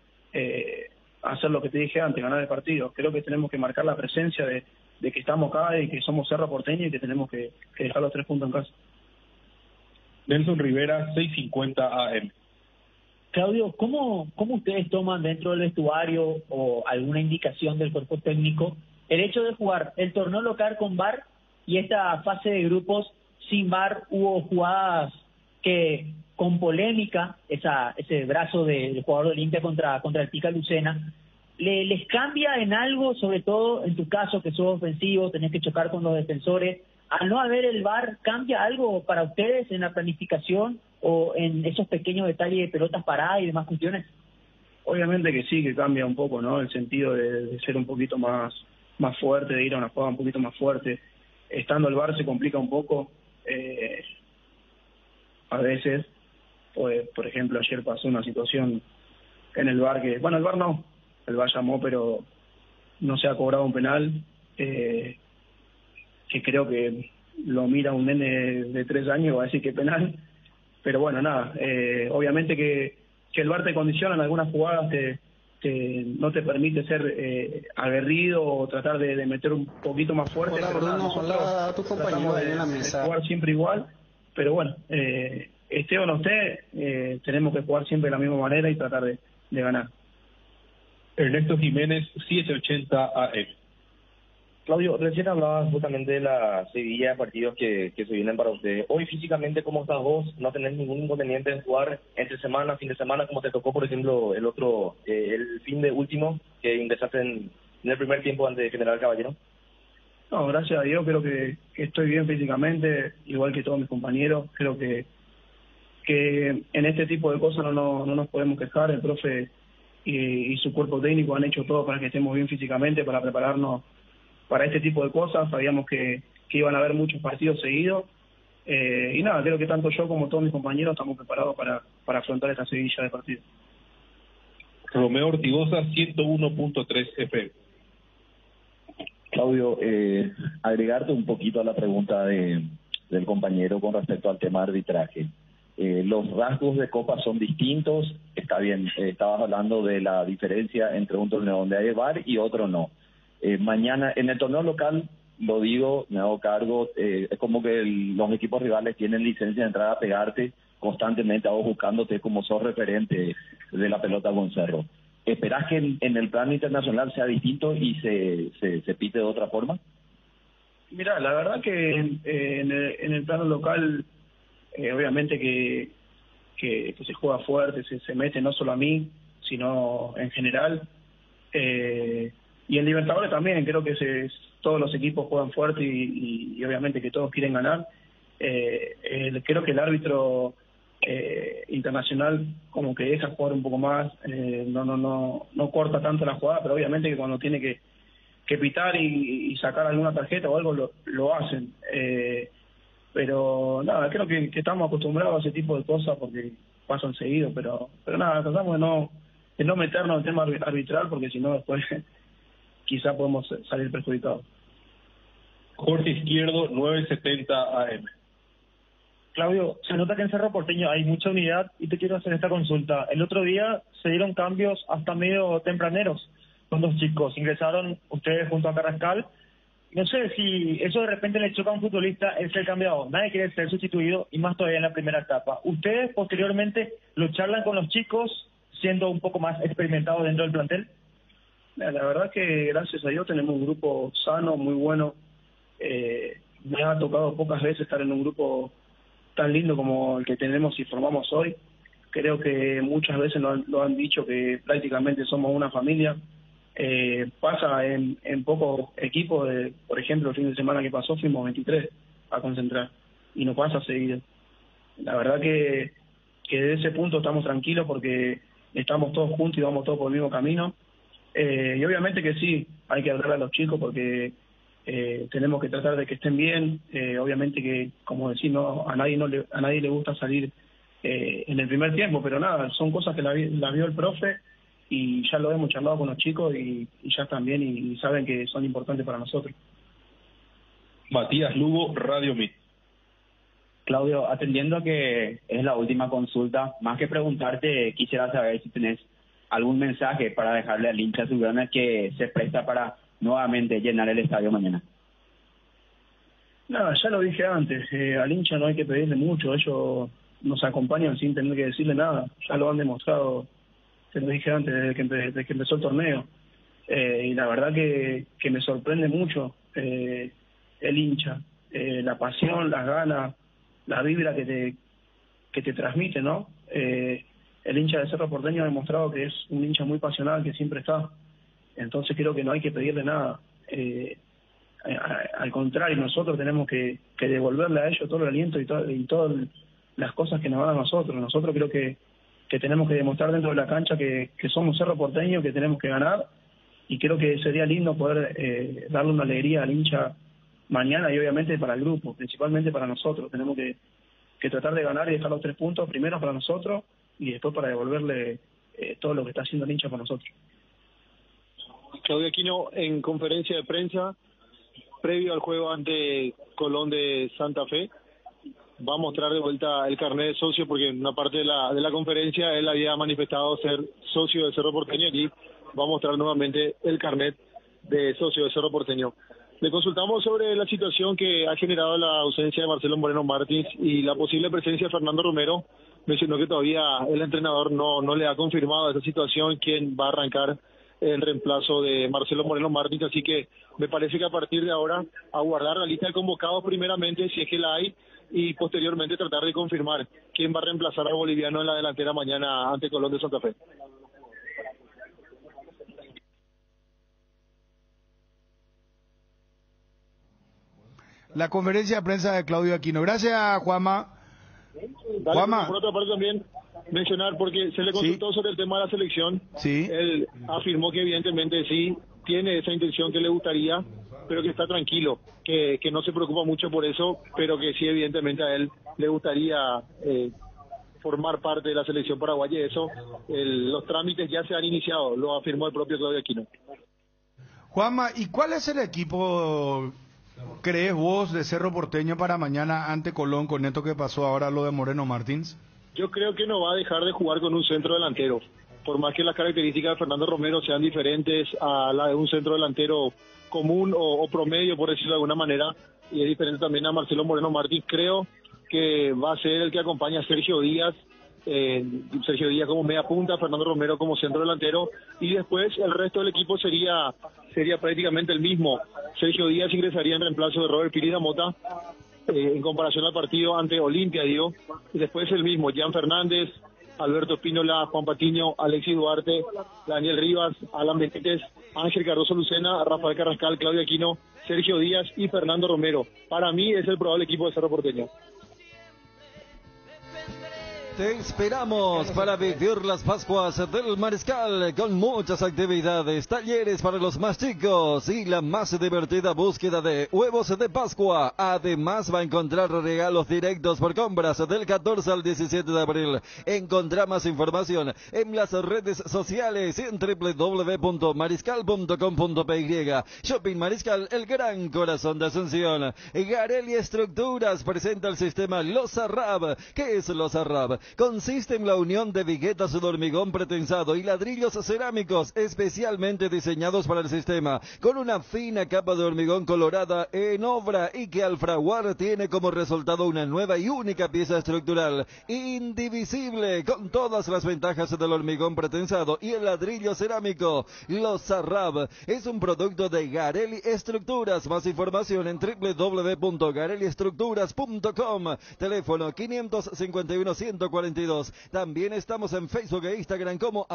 J: hacer lo que te dije antes, ganar el partido. Creo que tenemos que marcar la presencia de que estamos acá y que somos Cerro Porteño y que tenemos que dejar los 3 puntos en casa.
P: Nelson Rivera, 650 AM.
S: Claudio, ¿cómo ustedes toman dentro del vestuario o alguna indicación del cuerpo técnico el hecho de jugar el torneo local con VAR y esta fase de grupos sin VAR? Hubo jugadas que con polémica, ese brazo del jugador de Olimpia contra el Pica Lucena, ¿les cambia en algo, sobre todo en tu caso que sos ofensivo, tenés que chocar con los defensores? Al no haber el VAR, ¿cambia algo para ustedes en la planificación o en esos pequeños detalles de pelotas paradas y demás cuestiones?
J: Obviamente que sí, que cambia un poco, ¿no? El sentido de ser un poquito más fuerte, de ir a una jugada un poquito más fuerte. Estando el VAR se complica un poco, a veces. Pues, por ejemplo, ayer pasó una situación en el VAR el VAR no, el VAR llamó, pero no se ha cobrado un penal, que creo que lo mira un nene de 3 años y va a decir que penal, pero bueno, nada, obviamente que el VAR te condiciona en algunas jugadas, te no te permite ser aguerrido o tratar de meter un poquito más fuerte.
T: Hola Bruno, hola a tu compañero ahí en la mesa.
J: De jugar siempre igual, pero bueno, esté o no esté, tenemos que jugar siempre de la misma manera y tratar de ganar.
P: Ernesto Jiménez, 780 AM.
O: Claudio, recién hablabas justamente de la seguidilla de partidos que se vienen para ustedes. Hoy físicamente, ¿cómo estás vos? ¿No tenés ningún inconveniente en jugar entre semana, fin de semana, como te tocó, por ejemplo, el fin de último, que ingresaste en el primer tiempo ante General Caballero?
J: No, gracias a Dios, creo que estoy bien físicamente, igual que todos mis compañeros. Creo que en este tipo de cosas no nos podemos quejar. El profe y su cuerpo técnico han hecho todo para que estemos bien físicamente, para prepararnos para este tipo de cosas. Sabíamos que iban a haber muchos partidos seguidos, y nada, creo que tanto yo como todos mis compañeros estamos preparados para afrontar esta seguidilla de partidos.
P: Romeo Ortigosa, 101.3 FM.
M: Claudio, agregarte un poquito a la pregunta del compañero con respecto al tema de arbitraje. Los rasgos de Copa son distintos, está bien, estabas hablando de la diferencia entre un torneo donde hay VAR y otro no. Mañana, en el torneo local, lo digo, me hago cargo, es como que los equipos rivales tienen licencia de entrar a pegarte constantemente, a vos buscándote como sos referente de la pelota con Cerro. ¿Esperás que en el plano internacional sea distinto y se pite de otra forma?
J: Mira, la verdad que en el plano local, obviamente que se juega fuerte, se mete no solo a mí, sino en general. Y en Libertadores también, creo que todos los equipos juegan fuerte y obviamente que todos quieren ganar. Creo que el árbitro internacional como que deja jugar un poco más, no corta tanto la jugada, pero obviamente que cuando tiene que pitar y sacar alguna tarjeta o algo lo hacen. Pero nada, creo que estamos acostumbrados a ese tipo de cosas porque pasan seguido, pero nada, tratamos de no meternos en el tema arbitral, porque si no después quizá podemos salir perjudicados.
P: Jorge Izquierdo, 970 AM.
N: Claudio, se nota que en Cerro Porteño hay mucha unidad y te quiero hacer esta consulta. El otro día se dieron cambios hasta medio tempraneros con dos chicos. Ingresaron ustedes junto a Carrascal. No sé si eso de repente le choca a un futbolista el ser cambiado. Nadie quiere ser sustituido y más todavía en la primera etapa. ¿Ustedes posteriormente lo charlan con los chicos siendo un poco más experimentados dentro del plantel?
J: La verdad que gracias a Dios tenemos un grupo sano, muy bueno. Me ha tocado pocas veces estar en un grupo tan lindo como el que tenemos y formamos hoy. Creo que muchas veces lo han dicho que prácticamente somos una familia. Pasa en pocos equipos, por ejemplo, el fin de semana que pasó fuimos 23 a concentrar y no pasa seguido. La verdad que desde ese punto estamos tranquilos porque estamos todos juntos y vamos todos por el mismo camino. Y obviamente que sí, hay que hablar a los chicos porque tenemos que tratar de que estén bien. Obviamente que, como decís, a nadie le gusta salir en el primer tiempo, pero nada, son cosas que la vio el profe y ya lo hemos charlado con los chicos y ya están bien y saben que son importantes para nosotros.
P: Matías Lugo, Radio Mit.
O: Claudio, atendiendo a que es la última consulta, más que preguntarte, quisiera saber si tenés algún mensaje para dejarle al hincha azulgrana que se presta para nuevamente llenar el estadio mañana.
J: No, ya lo dije antes, al hincha no hay que pedirle mucho, ellos nos acompañan sin tener que decirle nada, ya lo han demostrado, te lo dije antes, desde que empezó el torneo, y la verdad que me sorprende mucho el hincha, la pasión, las ganas, la vibra que te transmite, ¿no? El hincha de Cerro Porteño ha demostrado que es un hincha muy pasional, que siempre está. Entonces creo que no hay que pedirle nada. Al contrario, nosotros tenemos que devolverle a ellos todo el aliento y todas las cosas que nos dan a nosotros. Nosotros creo que tenemos que demostrar dentro de la cancha que somos Cerro Porteño, que tenemos que ganar, y creo que sería lindo poder darle una alegría al hincha mañana y obviamente para el grupo, principalmente para nosotros. Tenemos que tratar de ganar y dejar los 3 puntos, primero para nosotros y después para devolverle todo lo que está haciendo el hincha por nosotros.
R: Claudio Aquino, en conferencia de prensa, previo al juego ante Colón de Santa Fe, va a mostrar de vuelta el carnet de socio, porque en una parte de la conferencia él había manifestado ser socio de Cerro Porteño. Aquí va a mostrar nuevamente el carnet de socio de Cerro Porteño. Le consultamos sobre la situación que ha generado la ausencia de Marcelo Moreno Martins y la posible presencia de Fernando Romero. Mencionó que todavía el entrenador no le ha confirmado esa situación, quién va a arrancar el reemplazo de Marcelo Moreno Martins, así que me parece que a partir de ahora aguardar la lista de convocados primeramente, si es que la hay, y posteriormente tratar de confirmar quién va a reemplazar al boliviano en la delantera mañana ante Colón de Santa Fe.
C: La conferencia de prensa de Claudio Aquino. Gracias, Juanma.
R: Dale, Juanma. Por otra parte también mencionar, porque se le consultó sobre el tema de la selección.
C: Sí.
R: Él afirmó que evidentemente sí tiene esa intención que le gustaría, pero que está tranquilo, que no se preocupa mucho por eso, pero que sí evidentemente a él le gustaría formar parte de la selección paraguaya. Eso, los trámites ya se han iniciado, lo afirmó el propio Claudio Aquino.
C: Juanma, ¿y cuál es el equipo, crees vos, de Cerro Porteño para mañana ante Colón, con esto que pasó ahora lo de Moreno Martins?
R: Yo creo que no va a dejar de jugar con un centro delantero, por más que las características de Fernando Romero sean diferentes a la de un centro delantero común o promedio, por decirlo de alguna manera, y es diferente también a Marcelo Moreno Martins. Creo que va a ser el que acompaña a Sergio Díaz como media punta, Fernando Romero como centro delantero, y después el resto del equipo sería prácticamente el mismo. Sergio Díaz ingresaría en reemplazo de Robert Pires Mota, en comparación al partido ante Olimpia, digo, y después el mismo, Jan Fernández, Alberto Espínola, Juan Patiño, Alexis Duarte, Daniel Rivas, Alan Benítez, Ángel Cardoso Lucena, Rafael Carrascal, Claudio Aquino, Sergio Díaz y Fernando Romero. Para mí es el probable equipo de Cerro Porteño.
L: Te esperamos para vivir las Pascuas del Mariscal con muchas actividades, talleres para los más chicos y la más divertida búsqueda de huevos de Pascua. Además va a encontrar regalos directos por compras del 14 al 17 de abril. Encontrá más información en las redes sociales en www.mariscal.com.py. Shopping Mariscal, el gran corazón de Asunción. Garelli Estructuras presenta el sistema Losarrab. ¿Qué es Losarrab? Consiste en la unión de viguetas de hormigón pretensado y ladrillos cerámicos especialmente diseñados para el sistema, con una fina capa de hormigón colorada en obra y que al fraguar tiene como resultado una nueva y única pieza estructural, indivisible, con todas las ventajas del hormigón pretensado y el ladrillo cerámico. Losarrab es un producto de Garelli Estructuras. Más información en www.garelliestructuras.com. Teléfono 551-142. También estamos en Facebook e Instagram como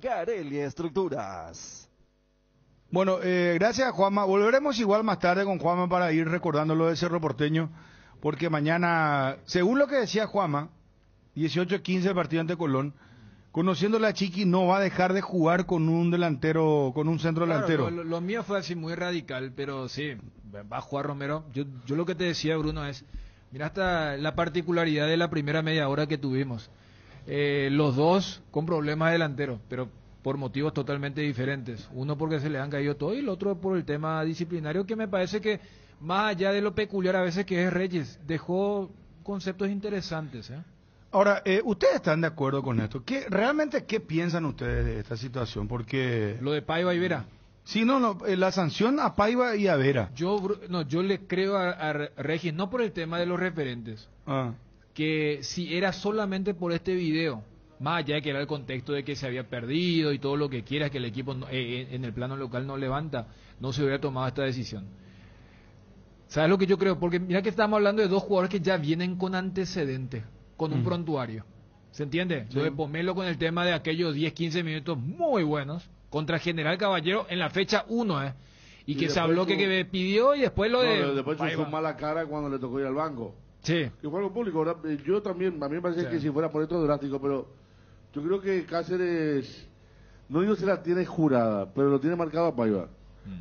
L: @Garelli Estructuras.
C: Bueno, gracias, Juanma. Volveremos igual más tarde con Juanma para ir recordando lo de Cerro Porteño, porque mañana, según lo que decía Juanma, 18-15 el partido ante Colón, conociéndole a Chiqui, no va a dejar de jugar con un delantero, con un centro delantero.
E: Claro, lo mío fue así muy radical, pero sí, va a jugar Romero. Yo lo que te decía, Bruno, es... Mira hasta la particularidad de la primera media hora que tuvimos. Los dos con problemas delanteros, pero por motivos totalmente diferentes. Uno porque se le han caído todo y el otro por el tema disciplinario, que me parece que más allá de lo peculiar a veces que es Reyes, dejó conceptos interesantes.
C: Ahora, ¿ustedes están de acuerdo con esto? ¿Realmente qué piensan ustedes de esta situación? Porque...
E: Lo de Paiva y Vera.
C: Sí, la sanción a Paiva y a Vera.
E: Yo le creo a Regis, no por el tema de los referentes, que si era solamente por este video, más allá de que era el contexto de que se había perdido y todo lo que quieras, que el equipo en el plano local no levanta, no se hubiera tomado esta decisión. ¿Sabes lo que yo creo? Porque mira que estamos hablando de dos jugadores que ya vienen con antecedentes, con un prontuario. ¿Se entiende? Sí. Lo de Pomelo con el tema de aquellos 10-15 minutos muy buenos contra General Caballero en la fecha 1, y que se habló que pidió y después lo de...
F: Después hizo mala cara cuando le tocó ir al banco.
E: Sí.
F: Que fue algo público, ¿verdad? Yo también, a mí me parece que si fuera por esto drástico, pero yo creo que Cáceres, no digo se la tiene jurada, pero lo tiene marcado a Paiva.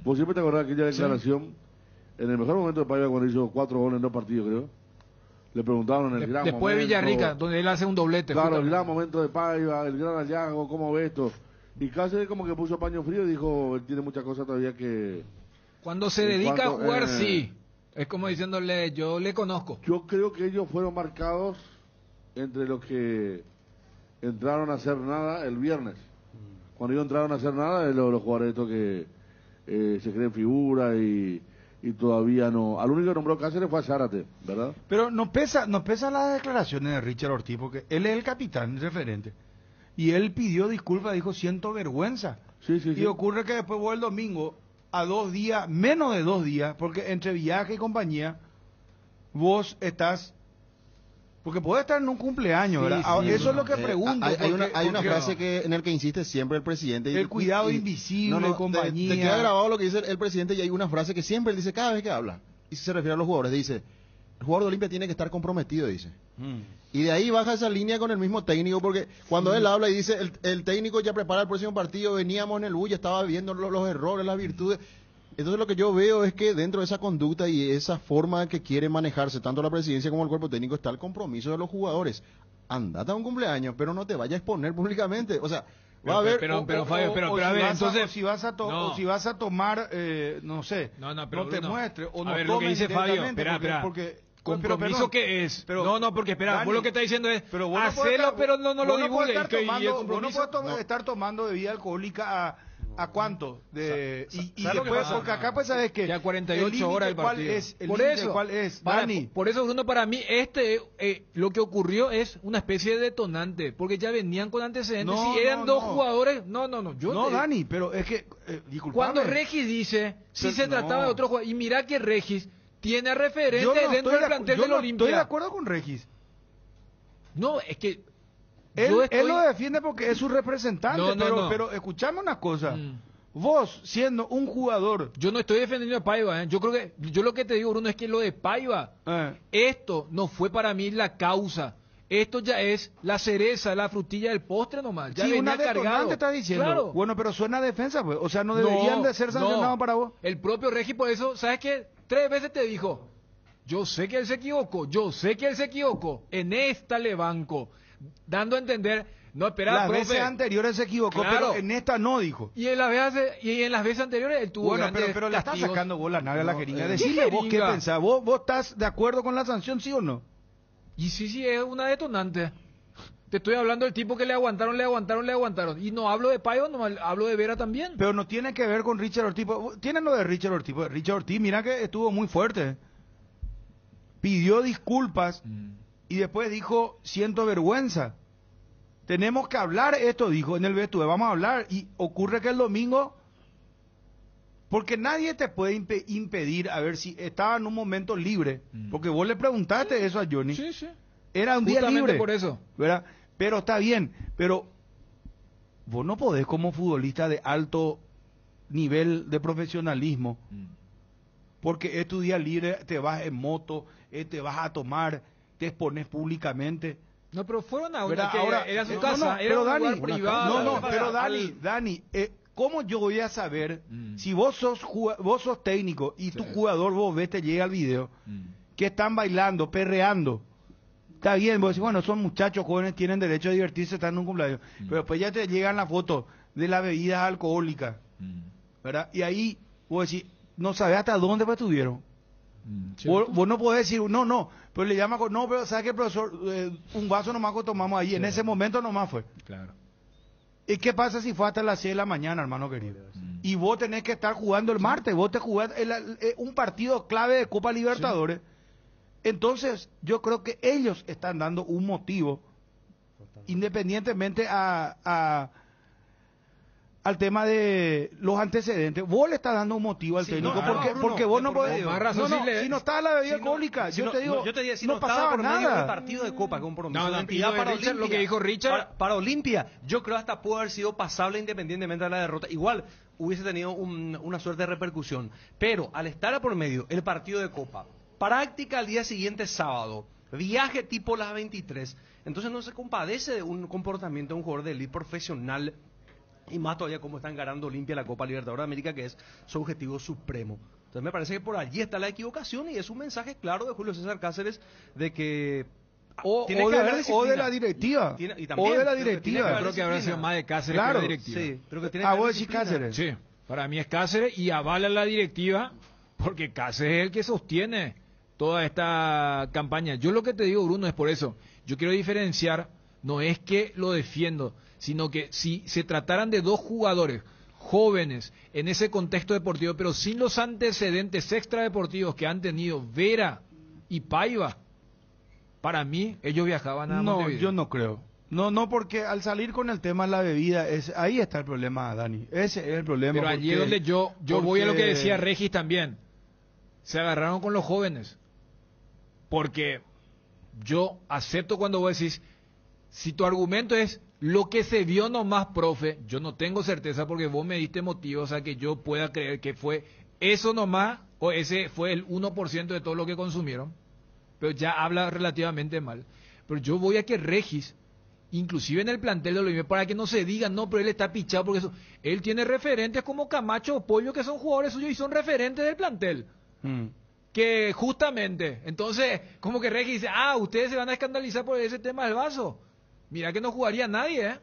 F: Vos siempre te acordás de aquella declaración, en el mejor momento de Paiva cuando hizo 4 goles en 2 partidos, creo. Le preguntaron en el gran
E: después
F: momento...
E: de Villarrica, donde él hace un doblete.
F: Claro, el gran momento de Paiva, el gran hallazgo, ¿cómo ves esto? Y Cáceres como que puso paño frío y dijo, él tiene muchas cosas todavía que...
E: Cuando se dedica a jugar, sí. Es como diciéndole, yo le conozco.
F: Yo creo que ellos fueron marcados entre los que entraron a hacer nada el viernes. cuando ellos entraron a hacer nada, los jugadores estos que se creen figuras y todavía no. Al único que nombró Cáceres fue a Zárate, ¿verdad?
C: Pero nos pesa las declaraciones de Richard Ortiz, porque él es el capitán, el referente. Y él pidió disculpas, dijo, siento vergüenza. Y ocurre que después vos el domingo, a 2 días, menos de 2 días, porque entre viaje y compañía, vos estás... Porque puede estar en un cumpleaños, ¿verdad? Eso es lo que pregunto.
G: Hay una frase en el que insiste siempre el presidente.
C: El cuidado invisible, compañía.
G: Te queda grabado lo que dice el presidente y hay una frase que siempre él dice cada vez que habla. Y si se refiere a los jugadores, dice, el jugador de Olimpia tiene que estar comprometido, dice. Y de ahí baja esa línea con el mismo técnico, porque cuando él habla y dice, el técnico ya prepara el próximo partido, veníamos en el bulla, estaba viendo los errores, las virtudes. Entonces lo que yo veo es que dentro de esa conducta y esa forma que quiere manejarse tanto la presidencia como el cuerpo técnico está el compromiso de los jugadores. Andate a un cumpleaños, pero no te vayas a exponer públicamente. O sea, va a haber...
C: Pero Fabio, a ver, entonces... si vas a tomar, no sé, no te muestres, o no
E: a ver, lo que dice Fabio, espera. ¿Compromiso qué es? Porque espera, vos lo que está diciendo es hacerlo, pero no lo divulgues.
C: Vos no puedes estar tomando bebida alcohólica ¿a cuánto? Y después, porque acá pues sabes que...
E: Ya 48 horas el partido.
C: ¿Cuál es? Dani.
E: Por eso, Bruno, para mí, lo que ocurrió es una especie de detonante, porque ya venían con antecedentes. Si eran dos jugadores...
C: Dani, pero es que... disculpame.
E: Cuando Regis dice, si se trataba de otro jugador, y mira que Regis tiene referente dentro del plantel del Olimpia.
C: Estoy de acuerdo con Regis.
E: No, es que...
C: Él lo defiende porque es su representante, pero escuchame una cosa. Vos, siendo un jugador...
E: Yo no estoy defendiendo a Paiva, Yo lo que te digo, Bruno, es que lo de Paiva, esto no fue para mí la causa. Esto ya es la cereza, la frutilla del postre nomás. Ya
C: una cargado. Está diciendo. Claro. Bueno, pero suena a defensa, pues. O sea, no deberían de ser sancionados para vos.
E: El propio Regi, por eso, ¿sabes qué? 3 veces te dijo, yo sé que él se equivocó, en esta le banco. Dando a entender, no, espera,
C: las veces anteriores se equivocó, pero en esta no, dijo.
E: Y en las veces anteriores él tuvo
C: pero le está sacando vos la nave a la jeringa. Decime vos qué pensás, ¿Vos estás de acuerdo con la sanción, sí o no?
E: Y sí, es una detonante. Te estoy hablando del tipo que le aguantaron. Y no hablo de Paiva, no hablo de Vera también.
C: Pero no tiene que ver con Richard Ortiz. Tienen lo de Richard Ortiz. Richard Ortiz, mira que estuvo muy fuerte. Pidió disculpas. Y después dijo, siento vergüenza. Tenemos que hablar esto, dijo en el vestuario, vamos a hablar. Y ocurre que el domingo, porque nadie te puede impedir, a ver si estaba en un momento libre. Porque vos le preguntaste eso a Johnny.
E: Sí.
C: Era un día libre.
E: Por eso.
C: ¿Verdad? Pero está bien, pero vos no podés como futbolista de alto nivel de profesionalismo, porque es tu día libre, te vas en moto, te vas a tomar, te expones públicamente.
E: No, pero fueron a una era su casa, era un lugar privado.
C: Pero Dani, ¿cómo yo voy a saber si vos sos técnico y tu jugador, vos ves, te llega el video, que están bailando, perreando? Está bien, vos decís, bueno, son muchachos jóvenes, tienen derecho a divertirse, están en un cumpleaños. Pero después ya te llegan las fotos de las bebidas alcohólicas, ¿verdad? Y ahí vos decís, no sabés hasta dónde estuvieron. Vos no podés decir, no, pero le llama, no, pero ¿sabes qué, profesor? Un vaso nomás que tomamos ahí, en ese momento nomás fue.
E: Claro.
C: ¿Y qué pasa si fue hasta las 6 de la mañana, hermano querido? Y vos tenés que estar jugando el martes, vos te jugás un partido clave de Copa Libertadores. Sí. Entonces, yo creo que ellos están dando un motivo, independientemente al tema de los antecedentes. Vos le estás dando un motivo al técnico, porque vos no podés. Si no estaba la bebida alcohólica, yo te digo,
B: si no pasaba por nada. Medio del partido de Copa, compromiso de entidad para Olimpia,
E: lo que dijo Richard,
B: para Olimpia, yo creo hasta pudo haber sido pasable independientemente de la derrota. Igual hubiese tenido una suerte de repercusión, pero al estar a por medio el partido de Copa, práctica al día siguiente sábado, viaje tipo las 23, entonces no se compadece de un comportamiento de un jugador de élite profesional, y más todavía como están ganando Olimpia la Copa Libertadores de América, que es su objetivo supremo. Entonces me parece que por allí está la equivocación y es un mensaje claro de Julio César Cáceres de que
C: o de la directiva.
E: Creo que habrá sido más de Cáceres que la directiva.
C: Sí, pero que tiene vos decís Cáceres.
E: Sí, para mí es Cáceres y avala la directiva porque Cáceres es el que sostiene toda esta campaña. Yo lo que te digo, Bruno, es por eso. Yo quiero diferenciar no es que lo defiendo, sino que si se trataran de dos jugadores jóvenes en ese contexto deportivo, pero sin los antecedentes extradeportivos que han tenido Vera y Paiva, para mí ellos viajaban a Montevideo.
C: No, yo no creo. No, porque al salir con el tema de la bebida, ahí está el problema, Dani. Ese es el problema.
E: Pero allí es donde yo voy a lo que decía Regis también. Se agarraron con los jóvenes. Porque yo acepto cuando vos decís, si tu argumento es lo que se vio nomás, profe, yo no tengo certeza porque vos me diste motivos a que yo pueda creer que fue eso nomás, o ese fue el 1% de todo lo que consumieron. Pero ya habla relativamente mal. Pero yo voy a que Regis, inclusive en el plantel de Olimpia, para que no se diga, no, pero él está pichado porque eso, él tiene referentes como Camacho o Pollo que son jugadores suyos y son referentes del plantel. Que justamente, entonces, como que Regis dice, ustedes se van a escandalizar por ese tema del vaso. Mira que no jugaría nadie, ¿eh?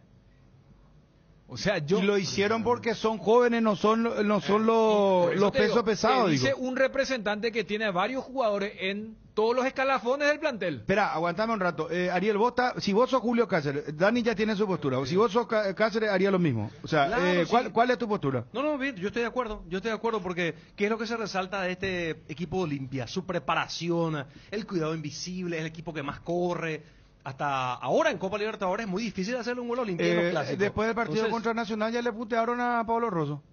E: O sea, y
C: lo hicieron porque son jóvenes, no son los pesos pesados.
E: Dice un representante que tiene varios jugadores en todos los escalafones del plantel.
C: Espera, aguantame un rato. Ariel, si vos sos Julio Cáceres, Dani ya tiene su postura. Si vos sos Cáceres, haría lo mismo. O sea, claro, ¿cuál es tu postura?
B: No, bien, yo estoy de acuerdo porque ¿qué es lo que se resalta de este equipo de Olimpia? Su preparación, el cuidado invisible, es el equipo que más corre. Hasta ahora en Copa Libertadores es muy difícil hacerle un gol Olimpia en los clásicos.
C: Después del partido contra Nacional ya le putearon a Pablo Rosso.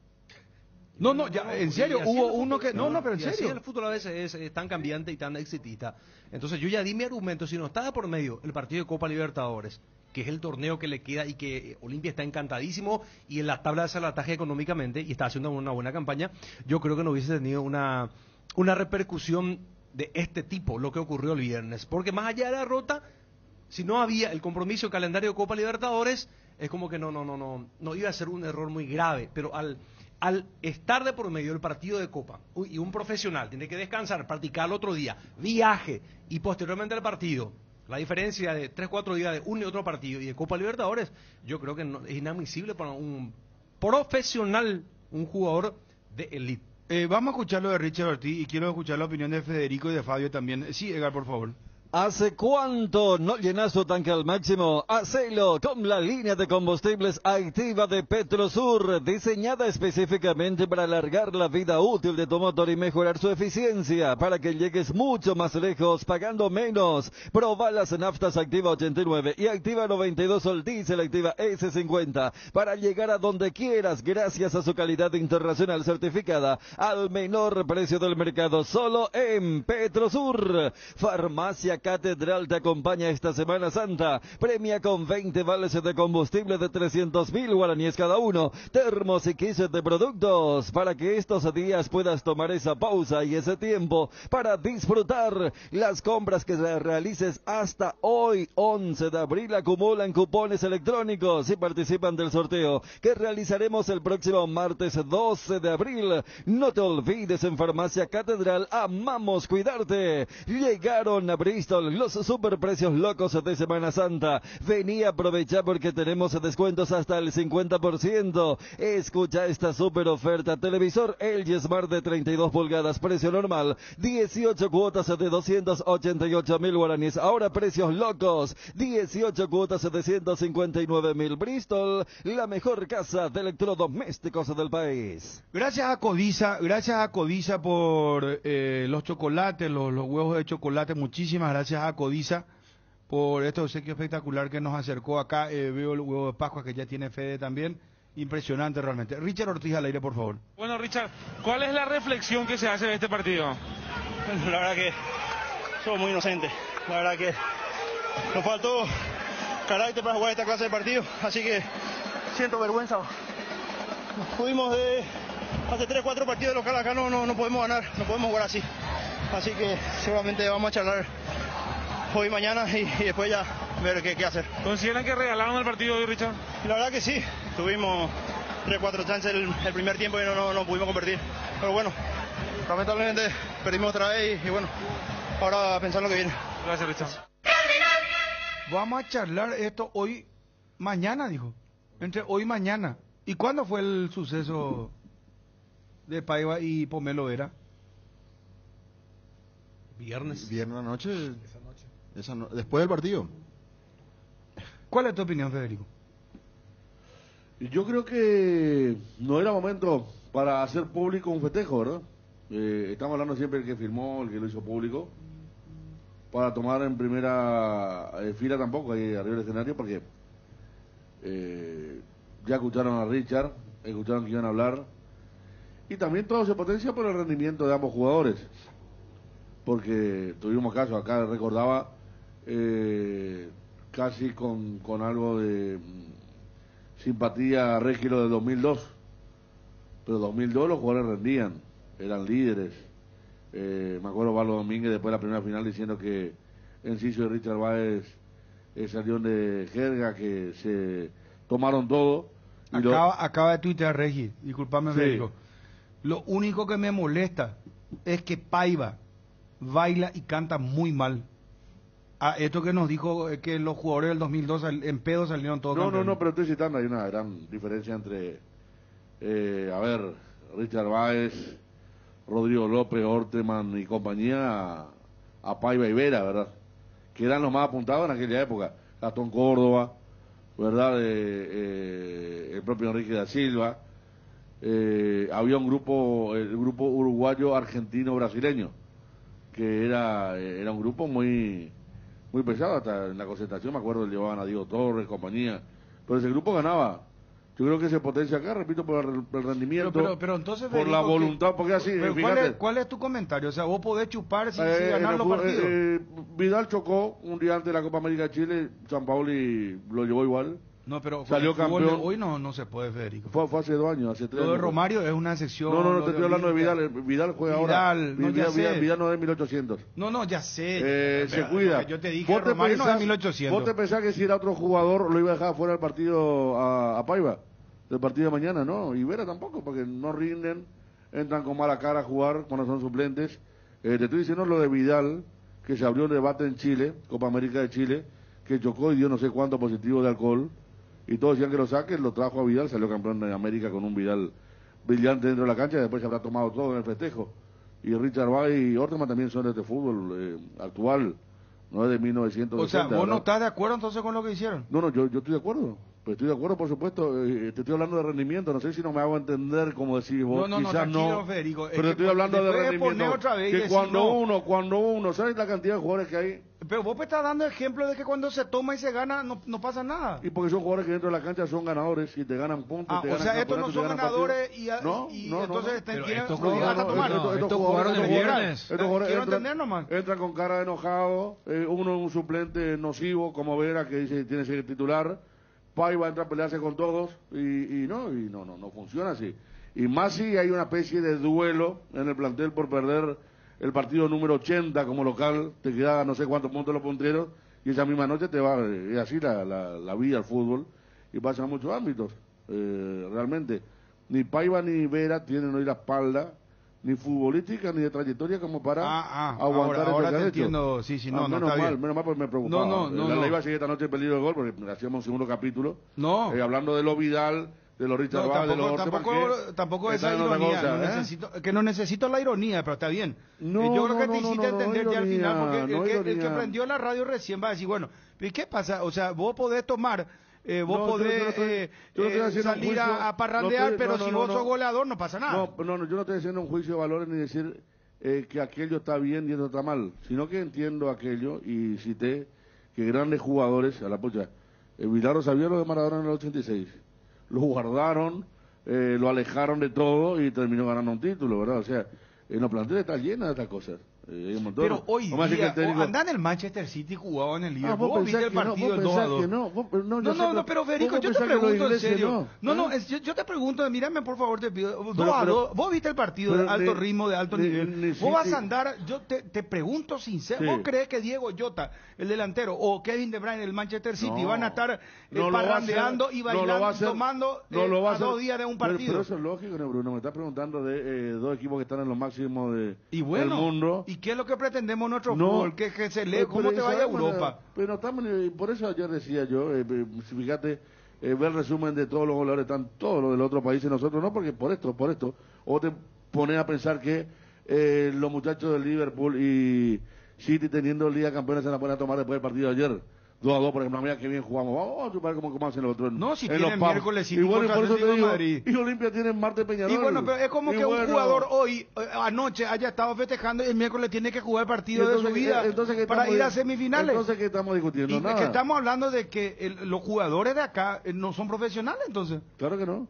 C: No, ya, en serio, hubo uno que... No, pero en serio.
B: Así el fútbol a veces es tan cambiante y tan exitista. Entonces yo ya di mi argumento, si no estaba por medio el partido de Copa Libertadores, que es el torneo que le queda y que Olimpia está encantadísimo y en la tabla de salvataje económicamente y está haciendo una buena campaña, yo creo que no hubiese tenido una repercusión de este tipo, lo que ocurrió el viernes. Porque más allá de la derrota, si no había el compromiso el calendario de Copa Libertadores, es como que no iba a ser un error muy grave, pero al estar de por medio el partido de Copa y un profesional tiene que descansar, practicar el otro día, viaje y posteriormente el partido, la diferencia de 3-4 días de un y otro partido y de Copa Libertadores, yo creo que es inadmisible para un profesional, un jugador de élite.
C: Vamos a escuchar lo de Richard Ortiz y quiero escuchar la opinión de Federico y de Fabio también. Sí, Edgar, por favor.
L: ¿Hace cuánto no llenas tu tanque al máximo? Hacelo con la línea de combustibles activa de Petrosur, diseñada específicamente para alargar la vida útil de tu motor y mejorar su eficiencia, para que llegues mucho más lejos pagando menos. Proba las naftas Activa 89 y Activa 92 o el diésel Activa S50 para llegar a donde quieras gracias a su calidad internacional certificada al menor precio del mercado, solo en Petrosur. Farmacia Catedral te acompaña esta Semana Santa. Premia con 20 vales de combustible de 300.000 guaraníes cada uno. Termos y kits de productos para que estos días puedas tomar esa pausa y ese tiempo para disfrutar. Las compras que realices hasta hoy, 11 de abril, acumulan cupones electrónicos y participan del sorteo que realizaremos el próximo martes 12 de abril. No te olvides, en Farmacia Catedral amamos cuidarte. Llegaron a Bristol los superprecios locos de Semana Santa. Vení a aprovechar porque tenemos descuentos hasta el 50%. Escucha esta super oferta: televisor LG Smart de 32 pulgadas, precio normal 18 cuotas de 288.000 guaraníes, ahora precios locos 18 cuotas de 159.000. Bristol, la mejor casa de electrodomésticos del país.
C: Gracias a Codiza por los chocolates, los huevos de chocolate. Muchísimas gracias a Codiza por este obsequio espectacular que nos acercó acá. Veo el huevo de Pascua que ya tiene Fede también. Impresionante realmente. Richard Ortiz al aire, por favor.
U: Bueno, Richard, ¿cuál es la reflexión que se hace de este partido?
V: Bueno, la verdad que somos muy inocentes. La verdad que nos faltó carácter para jugar esta clase de partido. Así que siento vergüenza. Pudimos hace 3-4 partidos de local acá, no podemos ganar, no podemos jugar así. Así que seguramente vamos a charlar hoy, mañana y después ya ver qué hacer.
U: ¿Consideran que regalaron el partido hoy, Richard?
V: La verdad que sí, tuvimos 3-4 chances el primer tiempo y no pudimos convertir. Pero bueno, lamentablemente perdimos otra vez y bueno, ahora a pensar lo que viene.
U: Gracias, Richard.
C: Vamos a charlar esto hoy, mañana, dijo. Entre hoy y mañana. ¿Y cuándo fue el suceso de Paiva y Pomelo Vera?
G: Viernes anoche. Después del partido.
C: ¿Cuál es tu opinión, Federico?
F: Yo creo que no era momento para hacer público un festejo, ¿verdad? Estamos hablando siempre del que firmó, el que lo hizo público. Para tomar en primera fila tampoco ahí arriba del escenario, porque ya escucharon a Richard, escucharon que iban a hablar. Y también todo se potencia por el rendimiento de ambos jugadores. Porque tuvimos casos, acá recordaba, casi con algo de simpatía a Regilo de 2002. Pero 2002 los jugadores rendían, eran líderes. Me acuerdo Valdo Domínguez después de la primera final diciendo que Enciso y Richard Báez salieron de jerga, que se tomaron todo. Y
C: acaba de tuitear Regi, disculpame,
F: sí.
C: Federico. Lo único que me molesta es que Paiva baila y canta muy mal. Esto que nos dijo que los jugadores del 2002 en pedo salieron todos campeones.
F: No, pero estoy citando, hay una gran diferencia entre, Richard Báez, Rodrigo López, Orteman y compañía, a Paiva y Vera, ¿verdad? Que eran los más apuntados en aquella época. Gastón Córdoba, ¿verdad? El propio Enrique da Silva. Había un grupo, el grupo uruguayo, argentino, brasileño, que era un grupo muy pesado. Hasta en la concentración, me acuerdo, llevaban a Diego Torres, compañía. Pero ese grupo ganaba. Yo creo que se potencia acá, repito, por el rendimiento,
C: pero entonces,
F: por la voluntad, porque así,
C: fíjate. ¿Cuál es tu comentario? O sea, vos podés chupar si ganar los partidos.
F: Vidal chocó un día antes de la Copa América de Chile, San Paoli lo llevó igual.
C: No, pero
F: salió campeón.
C: Hoy no se puede, Federico.
F: Fue hace 2 años, hace 3 años.
C: Lo de Romario es una excepción.
F: No, te estoy hablando de Vidal. Vidal juega ahora. Vidal no es 1800.
C: No, ya sé.
F: Se cuida.
C: Yo te dije, Romario no es 1800.
F: ¿Vos te pensás que si era otro jugador lo iba a dejar fuera del partido a Paiva? Del partido de mañana, ¿no? Y Vera tampoco, porque no rinden, entran con mala cara a jugar cuando son suplentes. Te estoy diciendo lo de Vidal, que se abrió un debate en Chile, Copa América de Chile, que chocó y dio no sé cuánto positivo de alcohol, y todos decían que lo saquen, lo trajo a Vidal, salió campeón de América con un Vidal brillante dentro de la cancha, y después se habrá tomado todo en el festejo. Y Richard Báez y Orteman también son de este fútbol actual, no es de 1960.
C: O sea, ¿vos no estás de acuerdo entonces con lo que hicieron?
F: No, yo estoy de acuerdo. Pues estoy de acuerdo, por supuesto. Te estoy hablando de rendimiento. No sé si no me hago entender, como decís vos. Quizás no.
C: Federico,
F: pero estoy hablando de rendimiento.
C: Otra vez
F: que cuando uno, ¿sabes la cantidad de jugadores que hay?
C: Pero vos me estás dando ejemplo de que cuando se toma y se gana no pasa nada.
F: Y porque son jugadores que dentro de la cancha son ganadores y te ganan puntos.
C: O sea, estos no son ganadores y entonces tienen obligados a tomar.
E: Estos jugaron el viernes.
C: Quiero entender nomás.
F: Entran con cara de enojado. Uno es un suplente nocivo, como Vera, que dice tiene que ser titular. Paiva entra a pelearse con todos y no funciona así. Y más si hay una especie de duelo en el plantel por perder el partido número 80 como local, te queda no sé cuántos puntos los punteros y esa misma noche te va, es así la vida, el fútbol, y pasa en muchos ámbitos, realmente. Ni Paiva ni Vera tienen hoy la espalda, ni futbolística ni de trayectoria como para aguantar
C: ahora
F: te
C: entiendo, sí,
F: menos mal porque me preocupaba. La ley va a seguir esta noche en peligro de gol porque hacíamos un segundo capítulo. Hablando de lo Vidal, de los Richard Báez, de los Orteman,
C: tampoco esa ironía, no necesito la ironía, pero está bien. Yo creo que te hiciste entender ya al final, porque el que prendió la radio recién va a decir, bueno, ¿y qué pasa? O sea, vos podés tomar... vos podés salir a parrandear, pero si vos sos goleador no pasa nada.
F: No, yo no estoy haciendo un juicio de valores ni decir que aquello está bien y esto está mal, sino que entiendo aquello y cité que grandes jugadores, a la pucha, Vilaro sabía lo de Maradona en el 86, lo guardaron, lo alejaron de todo y terminó ganando un título, ¿verdad? O sea, en los planteles está llena de estas cosas.
C: Pero hoy día, anda en el Manchester City, jugado en el Liverpool. ¿Vos viste el partido del 2-2? No, pero Federico, yo te pregunto en serio. Yo te pregunto, mírame por favor, te pido. 2-2, ¿vos viste el partido de alto ritmo, de alto nivel? ¿Vos vas a andar, yo te pregunto sincero, ¿vos crees que Diego Jota, el delantero, o Kevin De Bruyne, el Manchester City, van a estar parrandeando y bailando, tomando a 2 días de un partido?
F: Pero eso es lógico, Bruno, me estás preguntando de 2 equipos que están en lo máximo del mundo.
C: ¿Y qué es lo que pretendemos en nuestro fútbol? Que se lee, ¿cómo te vaya a Europa?
F: Pero estamos, por eso ayer decía yo, fíjate, ver el resumen de todos los goleadores, están todos los del otro país y nosotros no, porque por esto, o te pones a pensar que los muchachos del Liverpool y City teniendo Liga Campeona se la pueden tomar después del partido de ayer. 2-2, por ejemplo, mira qué bien jugamos, vamos a ver cómo hacen los otros.
C: No, si tienen miércoles y
F: bueno, por eso te digo,
C: Madrid.
F: Y Olimpia tiene martes Peñarol.
C: Y bueno, pero es como que un jugador hoy, anoche, haya estado festejando y el miércoles tiene que jugar el partido de su vida para ir a semifinales.
F: Entonces, ¿qué estamos discutiendo?
C: Nada. Que estamos hablando de que los jugadores de acá no son profesionales, entonces.
F: Claro que no.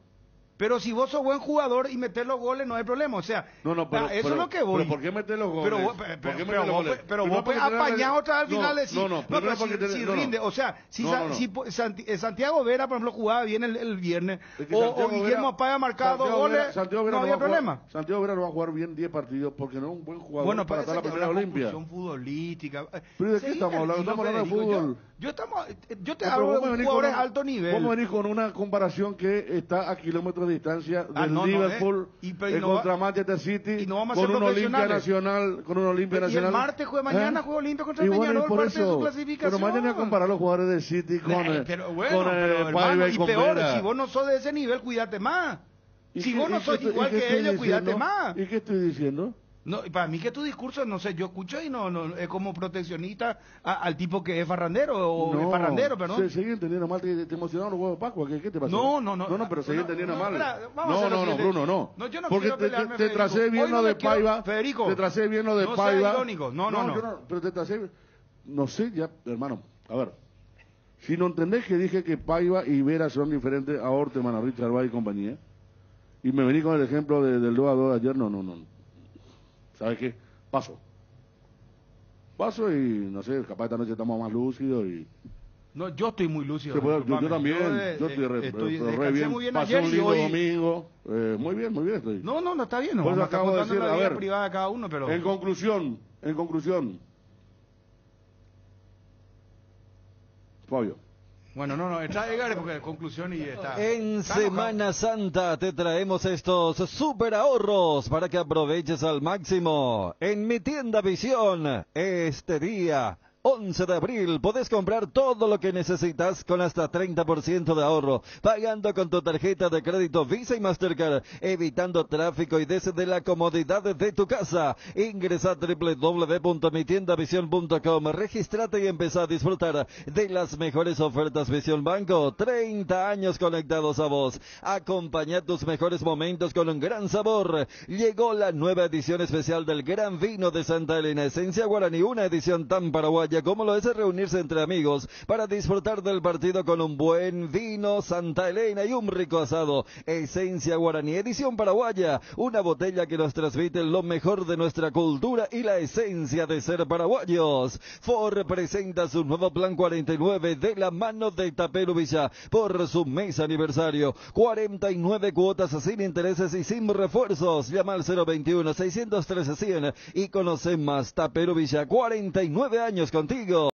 C: Pero si vos sos buen jugador y metés los goles, no hay problema. O sea,
F: pero,
C: eso es lo que voy.
F: ¿Pero por qué meter los goles?
C: Pero vos puedes apañar otra vez al final decir.
F: Pero
C: si rinde. O sea, si Santiago Vera, por ejemplo, jugaba bien el viernes, o Guillermo Paya marcado 2 goles, no había problema.
F: Santiago Vera no va a jugar bien 10 partidos porque no es un buen jugador para estar la primera Olimpia.
C: Futbolística.
F: ¿Pero de qué estamos hablando? Estamos hablando de fútbol.
C: Yo te hablo de jugadores de alto nivel.
F: Vamos a venir con una comparación que está a kilómetros de distancia del Liverpool contra Manchester City, con una Olimpia Nacional,
C: Y el martes mañana juega Olimpia contra el Peñarol,
F: por
C: parte de su
F: eso,
C: clasificación.
F: pero mañana comparar los jugadores del City con
C: hermano, y peor, si vos no sos de ese nivel, cuídate más. Si vos no sos igual que ellos, cuídate más.
F: ¿Y qué estoy diciendo?
C: No, para mí que tu discurso, no sé, yo escucho y no es como proteccionista al tipo que es farrandero o farrandero, perdón.
F: Seguí entendiendo mal, te emocionaron los huevos de Pascua, ¿qué te pasó?
C: No,
F: pero seguí entendiendo mal.
C: No,
F: Bruno, no.
C: Yo no
F: porque te tracé bien lo de Paiva,
C: Federico,
F: te tracé bien lo de Paiva.
C: No.
F: Pero te tracé, no sé, ya, hermano, a ver. Si no entendés que dije que Paiva y Vera son diferentes a Orteman, a Richard Bay y compañía, y me vení con el ejemplo del 2-2 de ayer, no. ¿Sabes qué? Paso y no sé, capaz esta noche estamos más lúcidos y...
C: No, yo estoy muy lúcido.
F: Yo también, yo estoy re bien.
C: Muy bien
F: pasé
C: ayer
F: un lindo
C: y hoy...
F: domingo, muy bien estoy.
C: No, está bien.
F: Pues acabo de decir,
C: la vida privada de cada uno, pero...
F: En conclusión, Fabio.
C: Bueno, está Edgar porque conclusión y está.
L: En Semana Santa te traemos estos super ahorros para que aproveches al máximo. En mi tienda Visión, este día 11 de abril podés comprar todo lo que necesitas con hasta 30% de ahorro, pagando con tu tarjeta de crédito Visa y Mastercard, evitando tráfico y desde la comodidad de tu casa. Ingresa a www.mitiendavision.com, registrate y empezá a disfrutar de las mejores ofertas. Visión Banco, 30 años conectados a vos. Acompaña tus mejores momentos con un gran sabor. Llegó la nueva edición especial del Gran Vino de Santa Elena, Esencia Guaraní, una edición tan paraguaya como lo es reunirse entre amigos para disfrutar del partido con un buen vino Santa Elena y un rico asado. Esencia Guaraní, edición paraguaya, una botella que nos transmite lo mejor de nuestra cultura y la esencia de ser paraguayos. Ford presenta su nuevo Plan 49 de la mano de Tapero Villa por su mes aniversario. 49 cuotas sin intereses y sin refuerzos. Llama al 021-613-100 y conoce más. Tapero Villa, 49 años contigo.